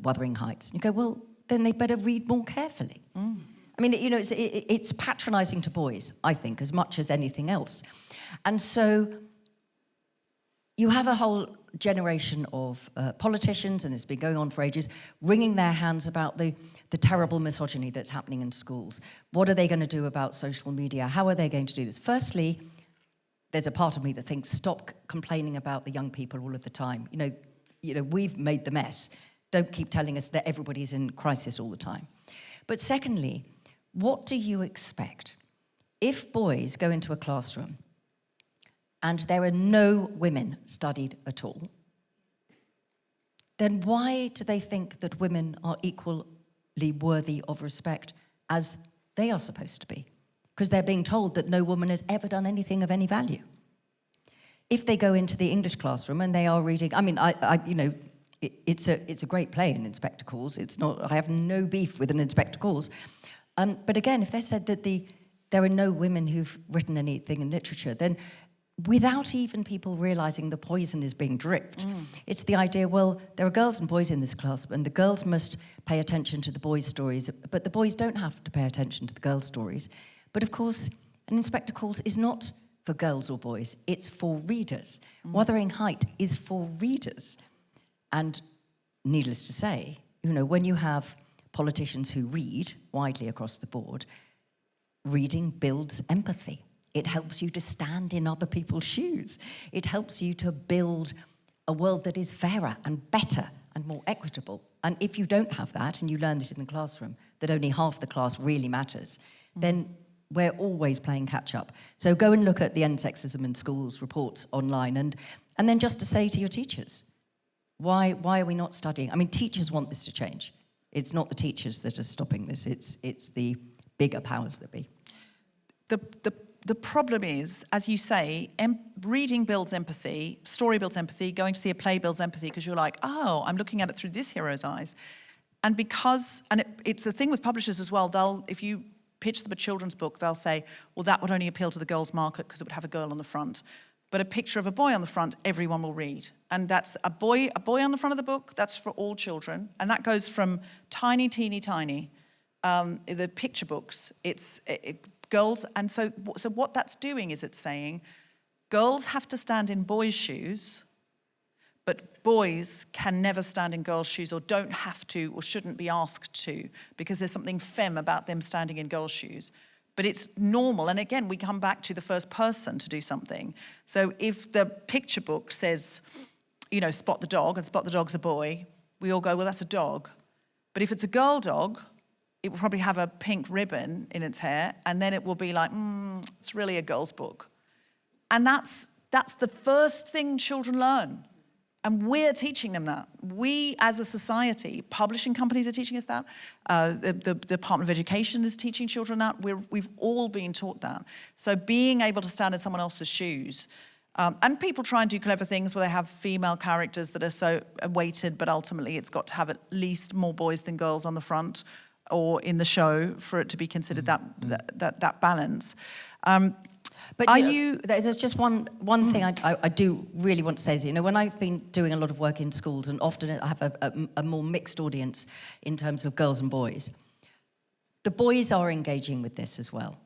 Wuthering Heights. And you go, well, then they better read more carefully. Mm. I mean, it's patronising to boys, I think, as much as anything else. And so you have a whole generation of politicians, and it's been going on for ages, wringing their hands about the terrible misogyny that's happening in schools. What are they going to do about social media? How are they going to do this? Firstly, there's a part of me that thinks, stop complaining about the young people all of the time. We've made the mess. Don't keep telling us that everybody's in crisis all the time. But secondly, what do you expect? If boys go into a classroom and there are no women studied at all, then why do they think that women are equal worthy of respect as they are supposed to be, because they're being told that no woman has ever done anything of any value. If they go into the English classroom and they are reading, I mean, it's a great play in Inspector Calls. It's not. I have no beef with an Inspector Calls, but again, if they said that there are no women who've written anything in literature, then without even people realising the poison is being dripped, it's the idea, well, there are girls and boys in this class, and the girls must pay attention to the boys' stories, but the boys don't have to pay attention to the girls' stories. But of course, an Inspector Calls is not for girls or boys, it's for readers. Wuthering Height is for readers. And needless to say, when you have politicians who read widely across the board, reading builds empathy. It helps you to stand in other people's shoes. It helps you to build a world that is fairer and better and more equitable. And if you don't have that, and you learn this in the classroom, that only half the class really matters, then we're always playing catch-up. So go and look at the End Sexism in Schools reports online, and then just to say to your teachers, why are we not studying? I mean, teachers want this to change. It's not the teachers that are stopping this. It's the bigger powers that be. The problem is, as you say, reading builds empathy, story builds empathy, going to see a play builds empathy, because you're like, oh, I'm looking at it through this hero's eyes. And it's a thing with publishers as well, if you pitch them a children's book, they'll say, well, that would only appeal to the girls' market because it would have a girl on the front. But a picture of a boy on the front, everyone will read. And that's a boy on the front of the book, that's for all children. And that goes from tiny, teeny, tiny, the picture books, girls, and so what that's doing is it's saying girls have to stand in boys' shoes, but boys can never stand in girls' shoes, or don't have to, or shouldn't be asked to, because there's something femme about them standing in girls' shoes. But it's normal, and again, we come back to the first person to do something. So if the picture book says, spot the dog, and spot the dog's a boy, we all go, well, that's a dog. But if it's a girl dog, it will probably have a pink ribbon in its hair, and then it will be like, it's really a girl's book. And that's the first thing children learn. And we're teaching them that. We, as a society, publishing companies are teaching us that. The Department of Education is teaching children that. We've all been taught that. So being able to stand in someone else's shoes, and people try and do clever things where they have female characters that are so weighted, but ultimately it's got to have at least more boys than girls on the front, or in the show, for it to be considered that balance. But there's just one thing I do really want to say is, when I've been doing a lot of work in schools, and often I have a more mixed audience in terms of girls and boys, the boys are engaging with this as well.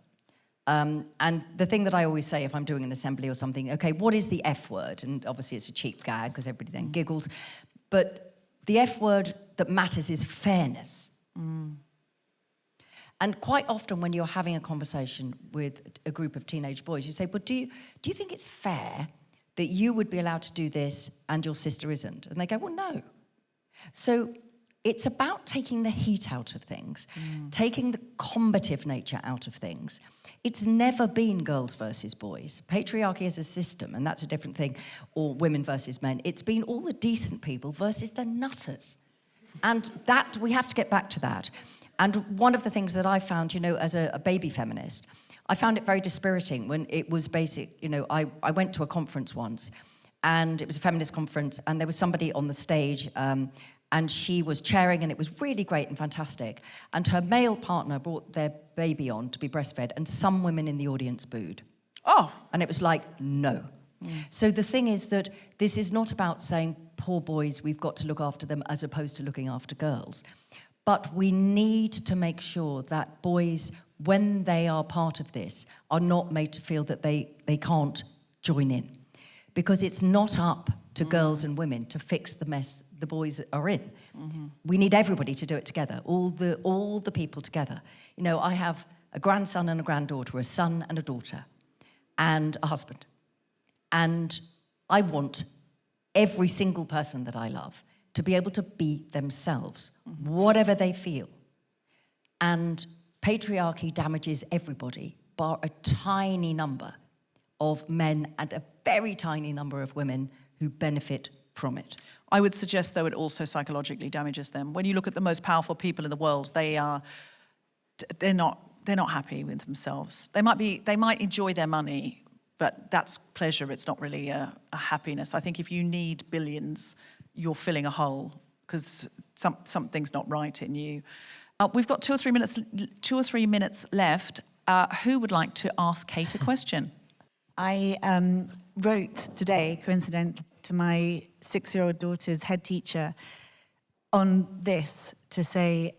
And the thing that I always say if I'm doing an assembly or something, okay, what is the F word? And obviously it's a cheap gag because everybody then giggles. But the F word that matters is fairness. And quite often when you're having a conversation with a group of teenage boys, you say, well, do you think it's fair that you would be allowed to do this and your sister isn't? And they go, well, no. So it's about taking the heat out of things, taking the combative nature out of things. It's never been girls versus boys. Patriarchy is a system, and that's a different thing, or women versus men. It's been all the decent people versus the nutters. And that, we have to get back to that. And one of the things that I found, as a baby feminist, I found it very dispiriting when it was I went to a conference once, and it was a feminist conference, and there was somebody on the stage, and she was chairing, and it was really great and fantastic. And her male partner brought their baby on to be breastfed, and some women in the audience booed. Oh! And it was like, no. So the thing is that this is not about saying, poor boys, we've got to look after them, as opposed to looking after girls. But we need to make sure that boys, when they are part of this, are not made to feel that they can't join in. Because it's not up to girls and women to fix the mess the boys are in. We need everybody to do it together, all the people together. I have a grandson and a granddaughter, a son and a daughter, and a husband. And I want every single person that I love to be able to be themselves, whatever they feel. And patriarchy damages everybody, bar a tiny number of men and a very tiny number of women who benefit from it. I would suggest, though, it also psychologically damages them. When you look at the most powerful people in the world, they're not happy with themselves. They might enjoy their money, but that's pleasure. It's not really a happiness. I think if you need billions, you're filling a hole because something's not right in you. We've got 2 or 3 minutes left. Who would like to ask Kate a question? I wrote today, coincidentally, to my 6-year-old daughter's head teacher on this to say,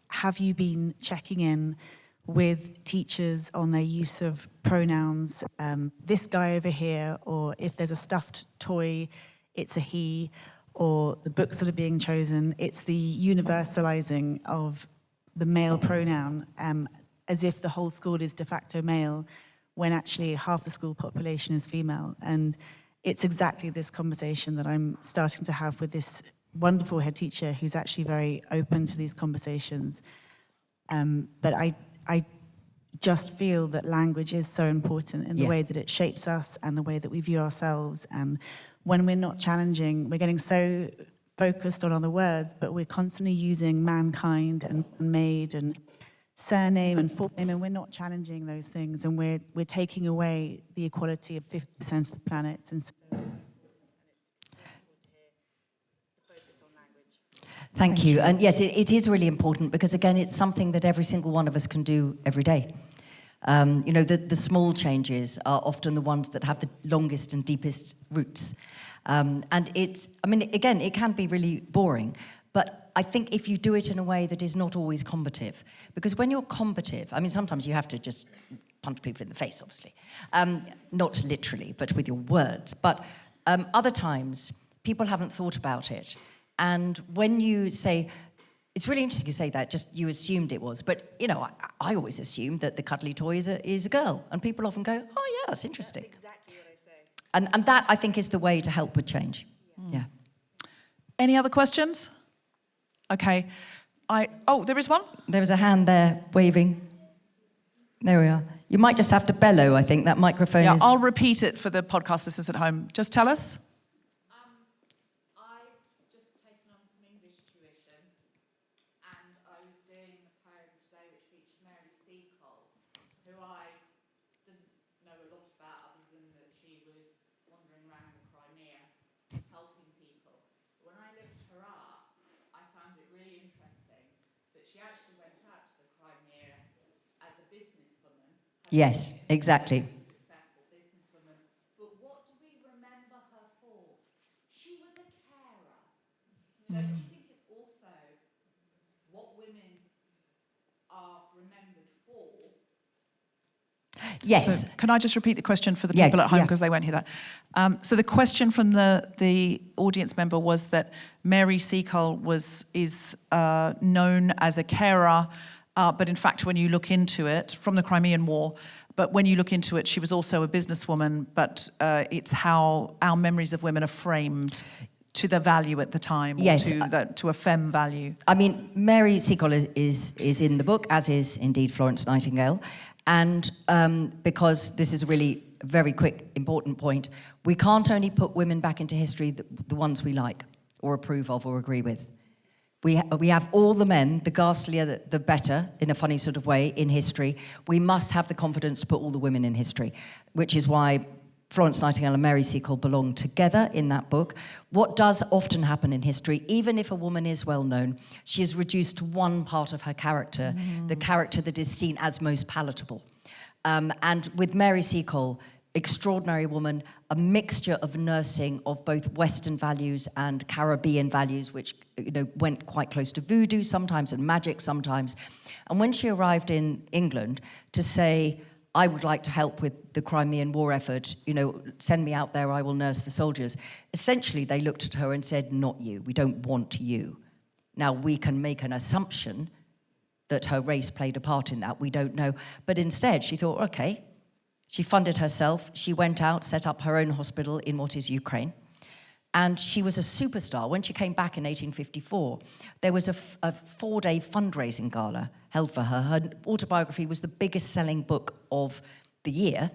have you been checking in with teachers on their use of pronouns, this guy over here, or if there's a stuffed toy, it's a he, or the books that are being chosen, it's the universalizing of the male pronoun, as if the whole school is de facto male, when actually half the school population is female. And it's exactly this conversation that I'm starting to have with this wonderful head teacher who's actually very open to these conversations. But I just feel that language is so important in the way that it shapes us and the way that we view ourselves. And when we're not challenging, we're getting so focused on other words, but we're constantly using mankind and made and surname and full name, and we're not challenging those things, and we're taking away the equality of 50% of the planet. And so Thank you. And yes, it is really important because, again, it's something that every single one of us can do every day. The small changes are often the ones that have the longest and deepest roots. And again, it can be really boring, but I think if you do it in a way that is not always combative, because when you're combative, sometimes you have to just punch people in the face, obviously. Not literally, but with your words. But other times, people haven't thought about it. And when you say, it's really interesting you say that, just you assumed it was. But, I always assumed that the cuddly toy is a girl. And people often go, oh, yeah, that's interesting. that's exactly what I say. And that, I think, is the way to help with change. Yeah. Any other questions? Okay. There is one? There was a hand there waving. There we are. You might just have to bellow, I think. That microphone is... I'll repeat it for the podcast listeners at home. Just tell us. I've just taken on some English tuition, and I was doing a poem today which featured Mary Seacole, who I didn't know a lot about other than that she was wandering around the Crimea helping people. When I looked her up, I found it really interesting that she actually went out to the Crimea as a businesswoman. Yes, exactly. Successful businesswoman. But what do we remember her for? She was a carer. Don't you think it's also what women are remembered for? Yes. So can I just repeat the question for the people at home because they won't hear that? So the question from the audience member was that Mary Seacole is known as a carer, but in fact, when you look into it, from the Crimean War, but when you look into it, she was also a businesswoman, but it's how our memories of women are framed to the value at the time, or to a femme value. Mary Seacole is in the book, as is indeed Florence Nightingale. And because this is a really very quick, important point, we can't only put women back into history, the ones we like or approve of or agree with. We have all the men, the ghastlier the better, in a funny sort of way, in history. We must have the confidence to put all the women in history, which is why Florence Nightingale and Mary Seacole belong together in that book. What does often happen in history, even if a woman is well known, she is reduced to one part of her character, the character that is seen as most palatable. And with Mary Seacole, extraordinary woman, a mixture of nursing of both Western values and Caribbean values, which went quite close to voodoo sometimes and magic sometimes. And when she arrived in England to say, I would like to help with the Crimean War effort, send me out there, I will nurse the soldiers. Essentially, they looked at her and said, not you, we don't want you. Now, we can make an assumption that her race played a part in that, we don't know. But instead, she thought, okay. She funded herself, she went out, set up her own hospital in what is Ukraine. And she was a superstar. When she came back in 1854, there was a 4-day fundraising gala held for her. Her autobiography was the biggest selling book of the year.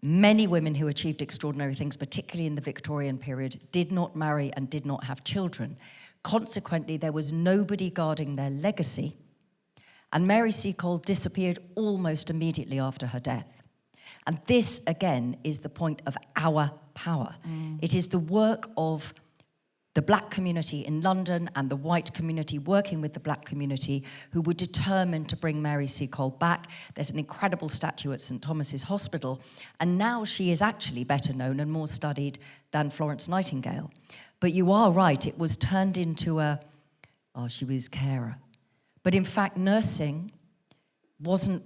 Many women who achieved extraordinary things, particularly in the Victorian period, did not marry and did not have children. Consequently, there was nobody guarding their legacy, and Mary Seacole disappeared almost immediately after her death. And this, again, is the point of our power. It is the work of the black community in London and the white community working with the black community who were determined to bring Mary Seacole back. There's an incredible statue at St Thomas's Hospital, and now she is actually better known and more studied than Florence Nightingale. But you are right, it was turned into she was carer. But in fact, nursing wasn't,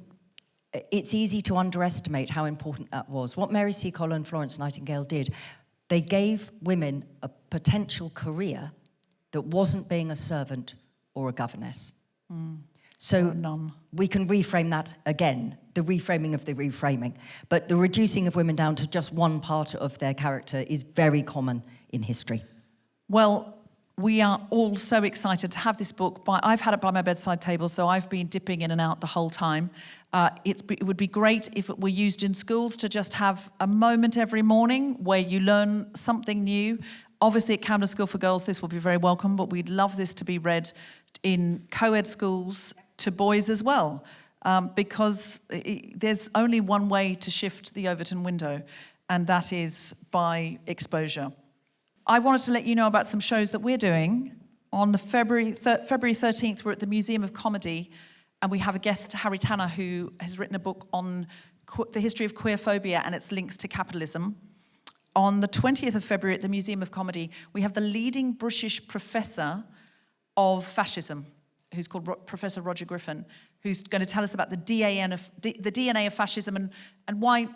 it's easy to underestimate how important that was. What Mary Seacole and Florence Nightingale did, they gave women a potential career that wasn't being a servant or a governess. So we can reframe that again, the reframing of the reframing. But the reducing of women down to just one part of their character is very common in history. Well, we are all so excited to have this book. I've had it by my bedside table, so I've been dipping in and out the whole time. It would be great if it were used in schools to just have a moment every morning where you learn something new. Obviously at Camden School for Girls this will be very welcome, but we'd love this to be read in co-ed schools to boys as well, because there's only one way to shift the Overton window, and that is by exposure. I wanted to let you know about some shows that we're doing. On the February 13th, we're at the Museum of Comedy, and we have a guest, Harry Tanner, who has written a book on the history of queerphobia and its links to capitalism. On the 20th of February at the Museum of Comedy, we have the leading British professor of fascism, who's called Professor Roger Griffin, who's going to tell us about the DNA of fascism and why,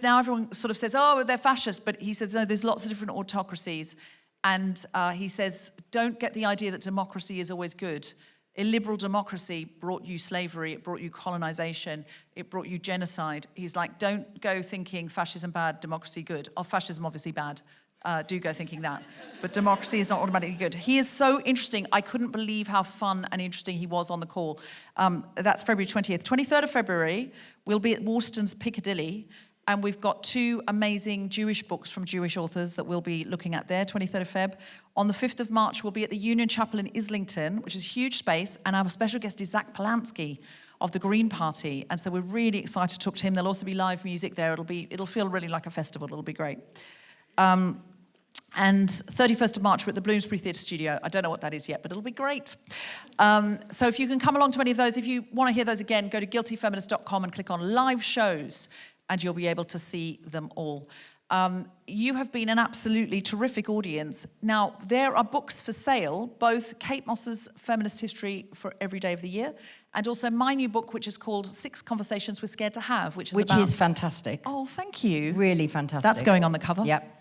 now everyone sort of says, oh, they're fascist, but he says, no, there's lots of different autocracies. And he says, don't get the idea that democracy is always good. Illiberal democracy brought you slavery, it brought you colonization, it brought you genocide. He's like, don't go thinking fascism bad, democracy good. Oh, fascism obviously bad. Do go thinking that. But democracy is not automatically good. He is so interesting. I couldn't believe how fun and interesting he was on the call. That's February 20th. 23rd of February, we'll be at Warston's Piccadilly, and we've got two amazing Jewish books from Jewish authors that we'll be looking at there, 23rd of Feb. On the 5th of March, we'll be at the Union Chapel in Islington, which is a huge space, and our special guest is Zach Polanski of the Green Party, and so we're really excited to talk to him. There'll also be live music there. It'll feel really like a festival. It'll be great. And 31st of March, we're at the Bloomsbury Theatre studio. I don't know what that is yet, but it'll be great. So if you can come along to any of those, if you want to hear those again, go to guiltyfeminist.com and click on live shows, and you'll be able to see them all. You have been an absolutely terrific audience. Now, there are books for sale, both Kate Mosse's Feminist History for Every Day of the Year, and also my new book, which is called 6 Conversations We're Scared to Have, which is fantastic. Oh, thank you. Really fantastic. That's going on the cover. Yep.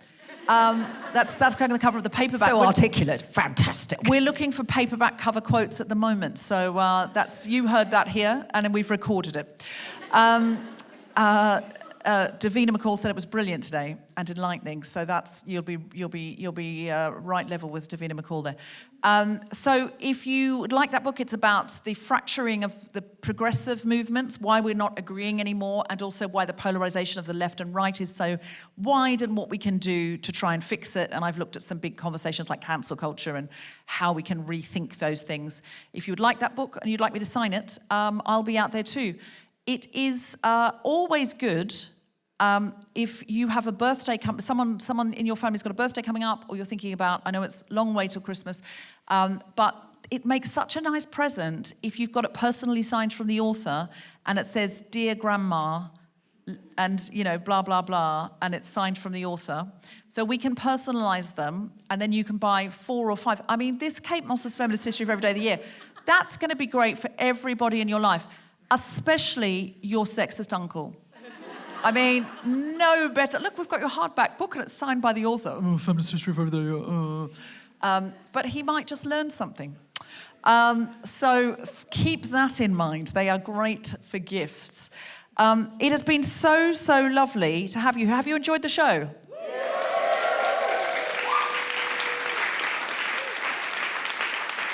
That's going on the cover of the paperback. So articulate, fantastic. We're looking for paperback cover quotes at the moment, so you heard that here, and then we've recorded it. Davina McCall said it was brilliant today and enlightening, so you'll be right level with Davina McCall there. So if you would like that book, it's about the fracturing of the progressive movements, why we're not agreeing anymore, and also why the polarization of the left and right is so wide, and what we can do to try and fix it. And I've looked at some big conversations like cancel culture and how we can rethink those things. If you would like that book and you'd like me to sign it, I'll be out there too. It is always good if you have a birthday, someone in your family's got a birthday coming up, or you're thinking about, I know it's a long way till Christmas, but it makes such a nice present if you've got it personally signed from the author, and it says, Dear Grandma, and blah, blah, blah, and it's signed from the author. So we can personalize them, and then you can buy 4 or 5. I mean, this Kate Mosse's Feminist History of Every Day of the Year, that's going to be great for everybody in your life, especially your sexist uncle. I mean, no better. Look, we've got your hardback book and it's signed by the author. Oh, Feminist History of Every Day. But he might just learn something. So keep that in mind. They are great for gifts. It has been so, so lovely to have you. Have you enjoyed the show?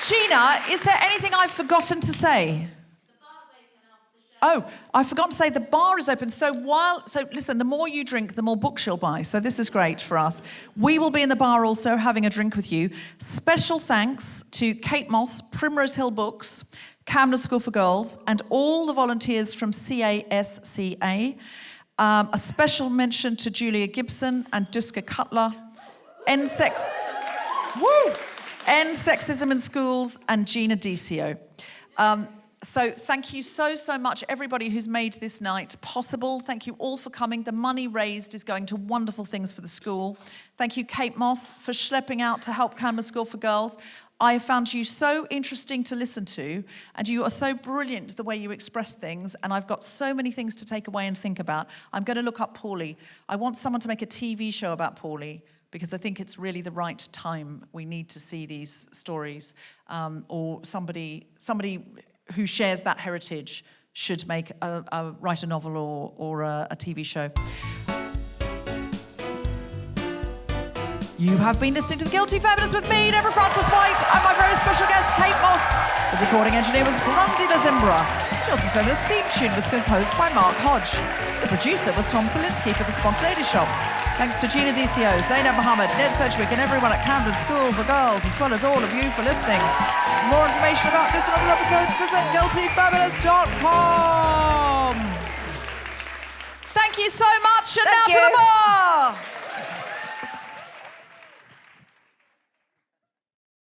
Gina, is there anything I've forgotten to say? Oh, I forgot to say the bar is open. So listen, the more you drink, the more books you'll buy. So this is great for us. We will be in the bar also having a drink with you. Special thanks to Kate Mosse, Primrose Hill Books, Camden School for Girls, and all the volunteers from CASCA. A special mention to Julia Gibson and Duska Cutler. End Sexism in Schools and Gina Dicio. So thank you so much, everybody who's made this night possible. Thank you all for coming. The money raised is going to wonderful things for the school. Thank you, Kate Mosse, for schlepping out to help Camden School for Girls. I have found you so interesting to listen to, and you are so brilliant the way you express things, and I've got so many things to take away and think about. I'm going to look up Paulie. I want someone to make a TV show about Paulie, because I think it's really the right time. We need to see these stories, or somebody who shares that heritage should write a novel or a TV show. You have been listening to The Guilty Feminist with me, Deborah Frances-White, and my very special guest, Kate Mosse. The recording engineer was Grundy Lazimbra. The Guilty Feminist theme tune was composed by Mark Hodge. The producer was Tom Solinsky for The Spontaneity Shop. Thanks to Gina Dicio, Zainab Mohammed, Ned Sedgwick, and everyone at Camden School for Girls, as well as all of you for listening. For more information about this and other episodes, visit guiltyfeminist.com. Thank you so much, and now to the bar!